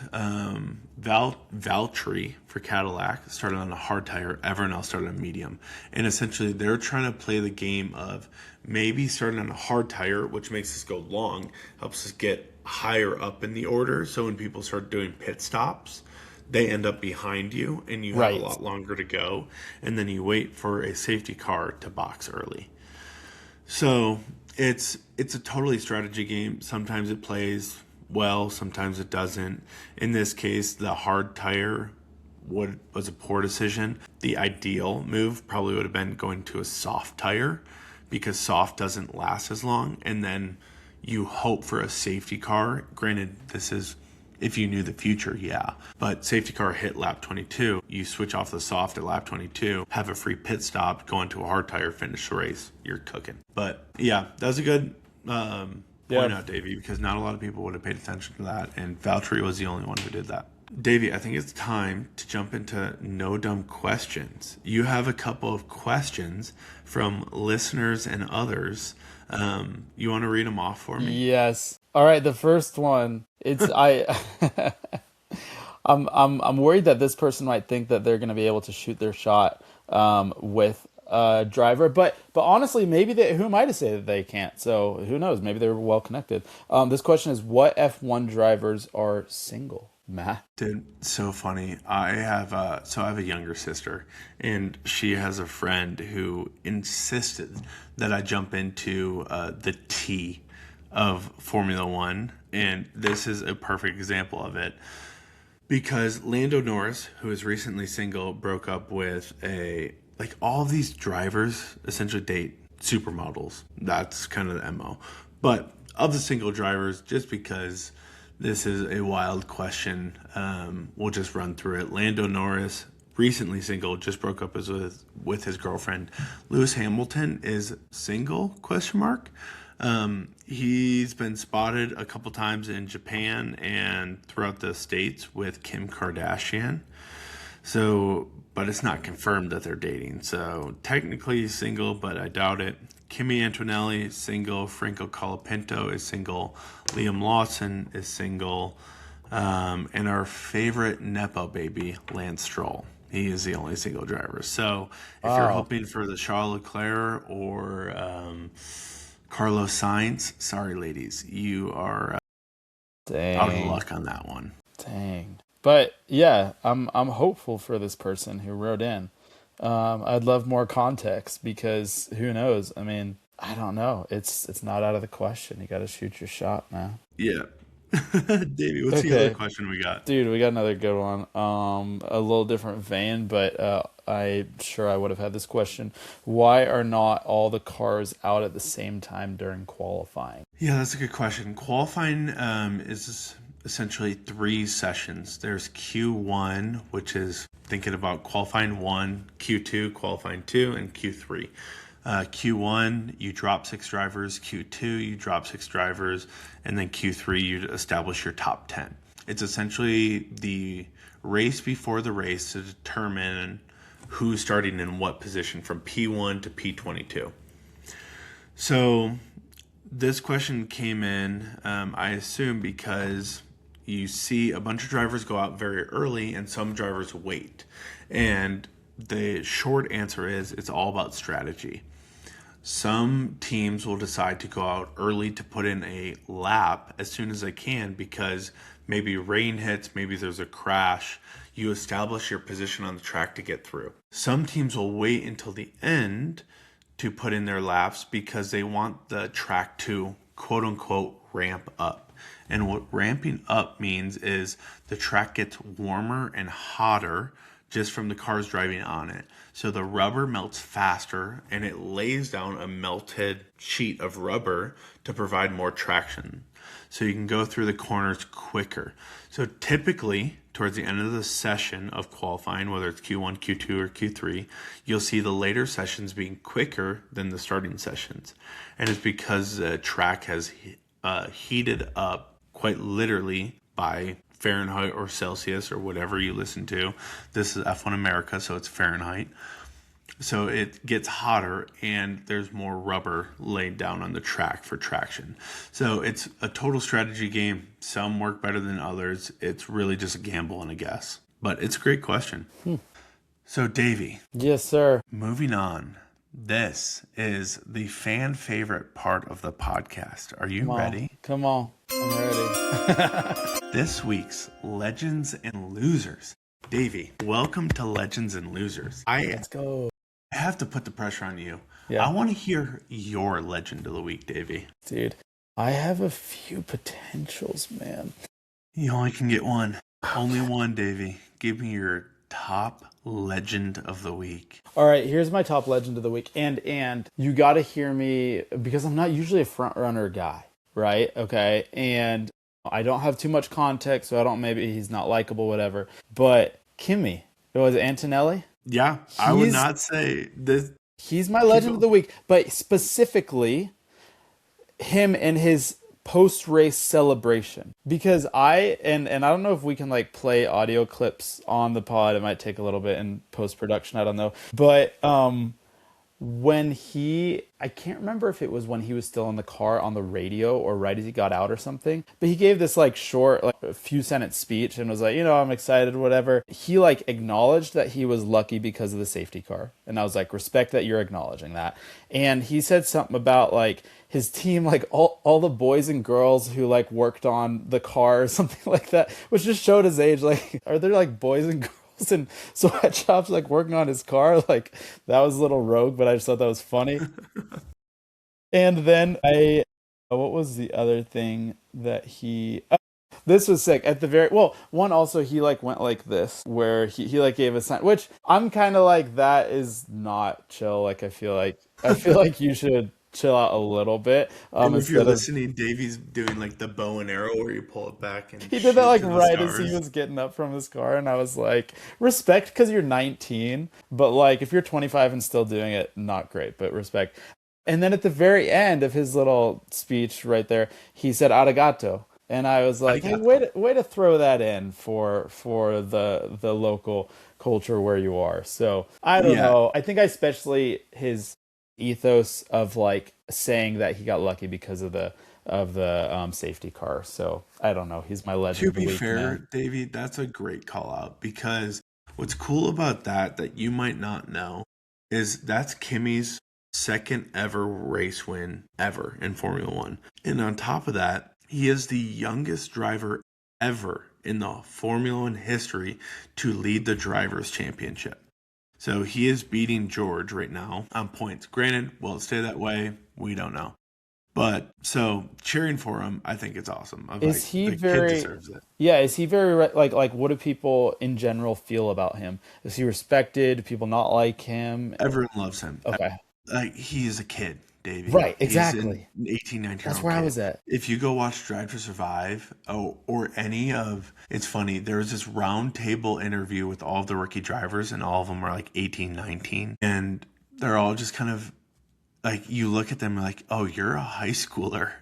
Valtteri for Cadillac started on a hard tire. Everyone else started on medium, and essentially they're trying to play the game of maybe starting on a hard tire, which makes us go long, helps us get higher up in the order. So when people start doing pit stops, they end up behind you, and you have Right. a lot longer to go, and then you wait for a safety car to box early. So it's a totally strategy game. Sometimes it plays well, sometimes it doesn't. In this case, the hard tire was a poor decision. The ideal move probably would have been going to a soft tire because soft doesn't last as long, and then you hope for a safety car. Granted, this is if you knew the future, yeah. But safety car hit lap 22. You switch off the soft at lap 22, have a free pit stop, go into a hard tire, finish the race. You're cooking. But yeah, that was a good point out, Davey, because not a lot of people would have paid attention to that. And Valtteri was the only one who did that. Davey, I think it's time to jump into no dumb questions. You have a couple of questions from listeners and others. You want to read them off for me? Yes. All right, the first one. It's I'm worried that this person might think that they're going to be able to shoot their shot with a driver, but honestly, maybe who am I to say that they can't? So who knows? Maybe they're well connected. This question is: what F1 drivers are single? Matt. Dude, so funny. I have a younger sister, and she has a friend who insisted that I jump into the T of Formula One, and this is a perfect example of it. Because Lando Norris, who is recently single, broke up with all of these drivers essentially date supermodels. That's kind of the MO. But of the single drivers, just because this is a wild question, we'll just run through it. Lando Norris, recently single, just broke up with his girlfriend. Lewis Hamilton is single, question mark. He's been spotted a couple times in Japan and throughout the States with Kim Kardashian. So, but it's not confirmed that they're dating. So technically he's single, but I doubt it. Kimi Antonelli is single. Franco Colapinto is single. Liam Lawson is single. And our favorite Nepo baby, Lance Stroll. He is the only single driver. So if you're hoping for the Charles Leclerc or Carlos Sainz, sorry, ladies, you are Out of Dang. luck on that one. Dang. But yeah, I'm hopeful for this person who wrote in. I'd love more context because who knows? I mean, I don't know. It's not out of the question. You got to shoot your shot, man. Yeah. Davey, what's the other Okay, question we got? dude, we got another good one. A little different vein, but I'm sure I would have had this question. Why are not all the cars out at the same time during qualifying? Yeah, that's a good question. Qualifying is essentially 3 sessions. There's Q1, which is thinking about qualifying 1, Q2, qualifying 2, and Q3. Q1, you drop 6 drivers. Q2, you drop 6 drivers. And then Q3, you establish your top 10. It's essentially the race before the race to determine who's starting in what position from P1 to P22. So this question came in, I assume, because you see a bunch of drivers go out very early and some drivers wait. And the short answer is it's all about strategy. Some teams will decide to go out early to put in a lap as soon as they can because maybe rain hits, maybe there's a crash. You establish your position on the track to get through. Some teams will wait until the end to put in their laps because they want the track to quote unquote ramp up. And what ramping up means is the track gets warmer and hotter just from the cars driving on it. So the rubber melts faster and it lays down a melted sheet of rubber to provide more traction. So you can go through the corners quicker. So typically, towards the end of the session of qualifying, whether it's Q1, Q2, or Q3, you'll see the later sessions being quicker than the starting sessions. And it's because the track has heated up quite literally by Fahrenheit or Celsius or whatever you listen to. This is F1 America, so it's Fahrenheit. So it gets hotter and there's more rubber laid down on the track for traction. So it's a total strategy game. Some work better than others. It's really just a gamble and a guess. But it's a great question. So Davey, Yes, sir. moving on. This is the fan favorite part of the podcast. Are you ready? Come on. I'm ready. This week's Legends and Losers. Davey, welcome to Legends and Losers. I Let's go. have to put the pressure on you. Yeah. I want to hear your Legend of the Week, Davey. Dude, I have a few potentials, man. You only can get one. Only one, Davey. Give me your top Legend of the Week. All right, here's my top legend of the week. And you got to hear me because I'm not usually a front runner guy, right? Okay. And I don't have too much context, so maybe he's not likable, whatever. But Kimmy, it was Antonelli. Yeah, I would He's- not say this. He's my legend of the week, but specifically him and his post-race celebration, because I don't know if we can like play audio clips on the pod. It might take a little bit in post-production, I don't know, but when I can't remember if it was when he was still in the car on the radio or right as he got out or something, but he gave this like short, like a few sentence speech and was like, I'm excited, whatever. He like acknowledged that he was lucky because of the safety car. And I was like, respect that you're acknowledging that. And he said something about like his team, like all the boys and girls who like worked on the car or something like that, which just showed his age. Like, are there like boys and girls in sweatshops like working on his car? Like, that was a little rogue, but I just thought that was funny. And then what was the other thing that this was sick at the one also he like went like this where he like gave a sign, which I'm kind of like, that is not chill. Like I feel like you should chill out a little bit. And if you're listening, Davey's doing like the bow and arrow where you pull it back and he did that like shoot to the right as stars. he was getting up from his car, and I was like, respect, because you're 19, but like if you're 25 and still doing it, not great, but respect. And then at the very end of his little speech right there, he said arigato. And I was like, hey, way to throw that in for the local culture where you are. So I don't know. I think especially his ethos of like saying that he got lucky because of the safety car. So I don't know. He's my legend. To of the be week, fair, man. Davey, that's a great call out, because what's cool about that you might not know is that's Kimmy's second ever race win ever in Formula One. And on top of that, He is the youngest driver ever in the Formula One history to lead the Drivers' Championship. So he is beating George right now on points. Granted, will it stay that way? We don't know. But so cheering for him, I think it's awesome. I'm Is like, he the kid very? deserves it. Yeah, is he very like? What do people in general feel about him? Is he respected? Do people not like him? Everyone loves him. Okay, Like he is a kid, Davey. right, He's an exactly. 18, 19 year That's old where I kid. was at. If you go watch Drive to Survive, or any of, it's funny, there was this round table interview with all of the rookie drivers, and all of them are like 18, 19. And they're all just kind of like, you look at them like, oh, you're a high schooler.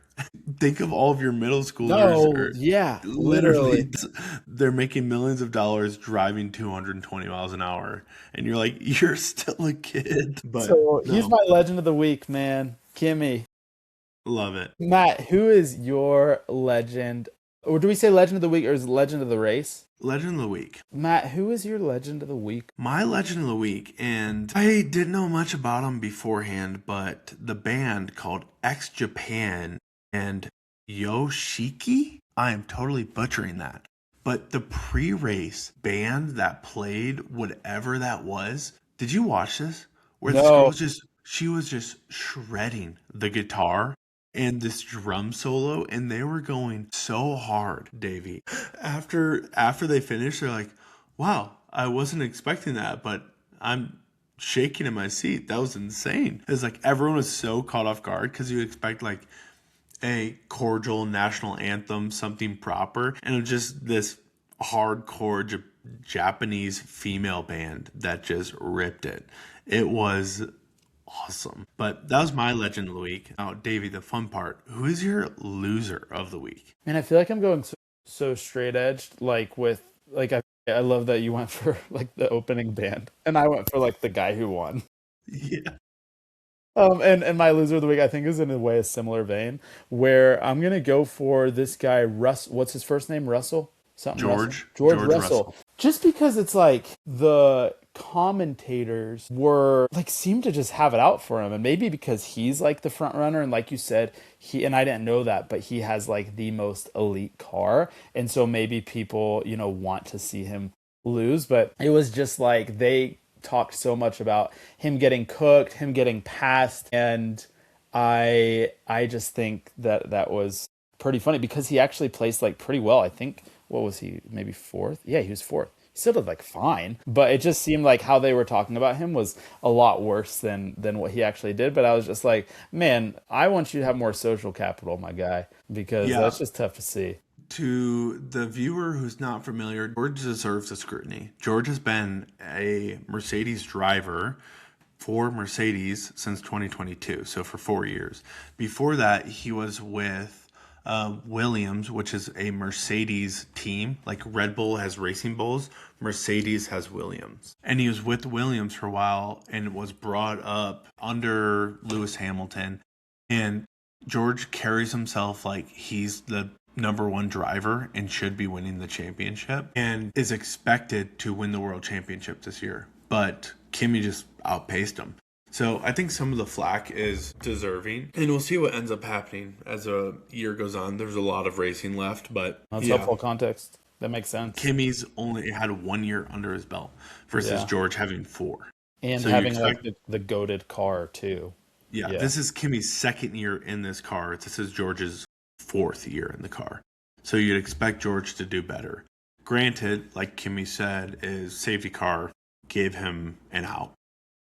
Think of all of your middle schoolers. No, Or yeah, literally, literally. they're making millions of dollars driving 220 miles an hour. And you're like, you're still a kid. But So he's no, my legend of the week, man. Kimmy. love it. Matt, who is your legend? Or do we say legend of the week or is it legend of the race? Legend of the week. Matt, who is your legend of the week? My legend of the week, and I didn't know much about them beforehand, but the band called X Japan and Yoshiki, I am totally butchering that. But the pre-race band that played whatever that was, did you watch this? Where this girl No. was she was just shredding the guitar and this drum solo, and they were going so hard, Davey. After they finished, they're like, wow, I wasn't expecting that, but I'm shaking in my seat. That was insane. It's like everyone was so caught off guard because you expect like a cordial national anthem, something proper, and it was just this hardcore Japanese female band that just ripped it. It was awesome. But that was my legend of the week. Now, Davey, the fun part. Who is your loser of the week? Man, I feel like I'm going so straight edged, like with like I love that you went for like the opening band, and I went for like the guy who won. Yeah. And my loser of the week I think is in a way a similar vein, where I'm gonna go for this guy Russ. What's his first name? Russell. Something Russell? George Russell. Just because it's like the commentators were like seem to just have it out for him, and maybe because he's like the front runner, and like you said, he and I didn't know that, but he has like the most elite car, and so maybe people want to see him lose. But it was just like they talked so much about him getting cooked, him getting passed, and I just think that was pretty funny because he actually placed like pretty well. I think what was he, maybe fourth? Yeah, he was fourth. He still did like fine, but it just seemed like how they were talking about him was a lot worse than what he actually did. But I was just like, man, I want you to have more social capital, my guy, because that's just tough to see. To the viewer who's not familiar, George deserves the scrutiny. George has been a Mercedes driver for Mercedes since 2022, so for 4 years. Before that, he was with Williams, which is a Mercedes team. Like Red Bull has Racing Bulls, Mercedes has Williams. And he was with Williams for a while and was brought up under Lewis Hamilton. And George carries himself like he's the number one driver and should be winning the championship and is expected to win the world championship this year. But Kimi just outpaced him. So I think some of the flack is deserving, and we'll see what ends up happening as a year goes on. There's a lot of racing left, but That's helpful context. That makes sense. Kimi's only had 1 year under his belt versus George having 4. And so having like the goated car too. Yeah, this is Kimi's second year in this car. This is George's 4th year in the car. So you'd expect George to do better. Granted, like Kimi said, his safety car gave him an out.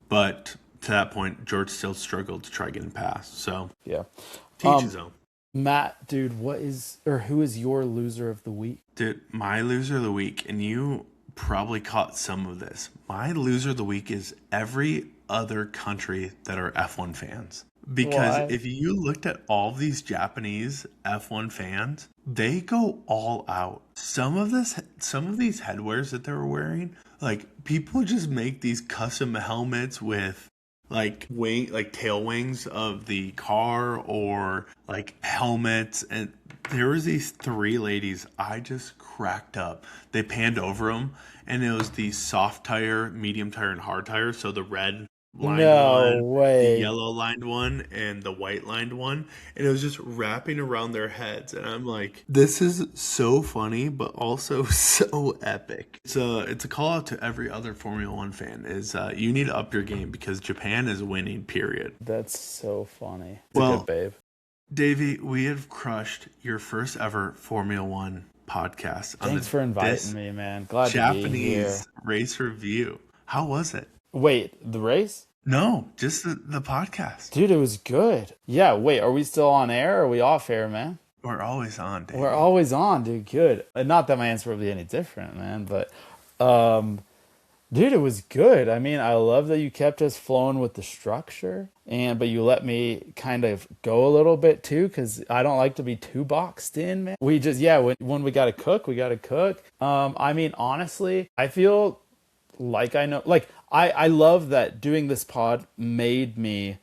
But to that point, George still struggled to try getting past. So teach his own. Matt, dude, who is your loser of the week? Dude, my loser of the week, and you probably caught some of this. My loser of the week is every other country that are F1 fans. Because if you looked at all these Japanese F1 fans, they go all out. Some of these headwears that they were wearing, like people just make these custom helmets with like tail wings of the car or like helmets. And there was these 3 ladies, I just cracked up. They panned over them and it was the soft tire, medium tire, and hard tire. So the red lined No one, the way. yellow lined one, and the white lined one, and it was just wrapping around their heads. And I'm like, this is so funny, but also so epic. It's a call out to every other Formula One fan: is you need to up your game because Japan is winning. Period. That's so funny. It's Well, a good babe. Davey, we have crushed your first ever Formula One podcast. Thanks for inviting me, man. Glad to be here. Japanese race review. How was it? Wait, the race? No, just the podcast. Dude, it was good. Yeah, wait, are we still on air or are we off air, man? We're always on, Davey. We're always on, dude. Good. Not that my answer will be any different, man, but dude, it was good. I mean, I love that you kept us flowing with the structure, but you let me kind of go a little bit too, because I don't like to be too boxed in, man. We just, when we got to cook, we got to cook. I mean, honestly, I feel like I know, like, I love that doing this pod made me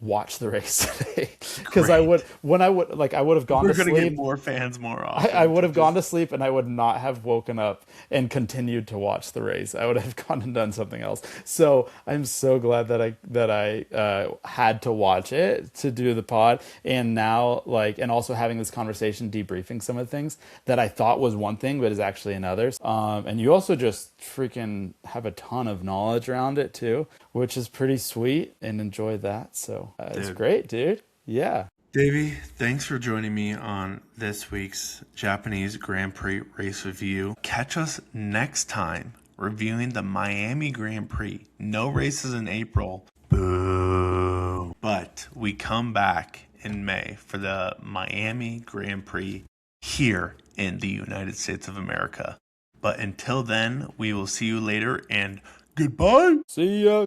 watch the race today, because I would have gone to sleep. We're gonna get more fans more often. I would have gone to sleep and I would not have woken up and continued to watch the race. I would have gone and done something else. So I'm so glad that I had to watch it to do the pod, and now and also having this conversation, debriefing some of the things that I thought was one thing but is actually another. And you also just freaking have a ton of knowledge around it too, which is pretty sweet, and enjoy that. So it's great, dude. Yeah. Davey, thanks for joining me on this week's Japanese Grand Prix race review. Catch us next time reviewing the Miami Grand Prix. No races in April. Boo. But we come back in May for the Miami Grand Prix here in the United States of America. But until then, we will see you later, and goodbye. See ya.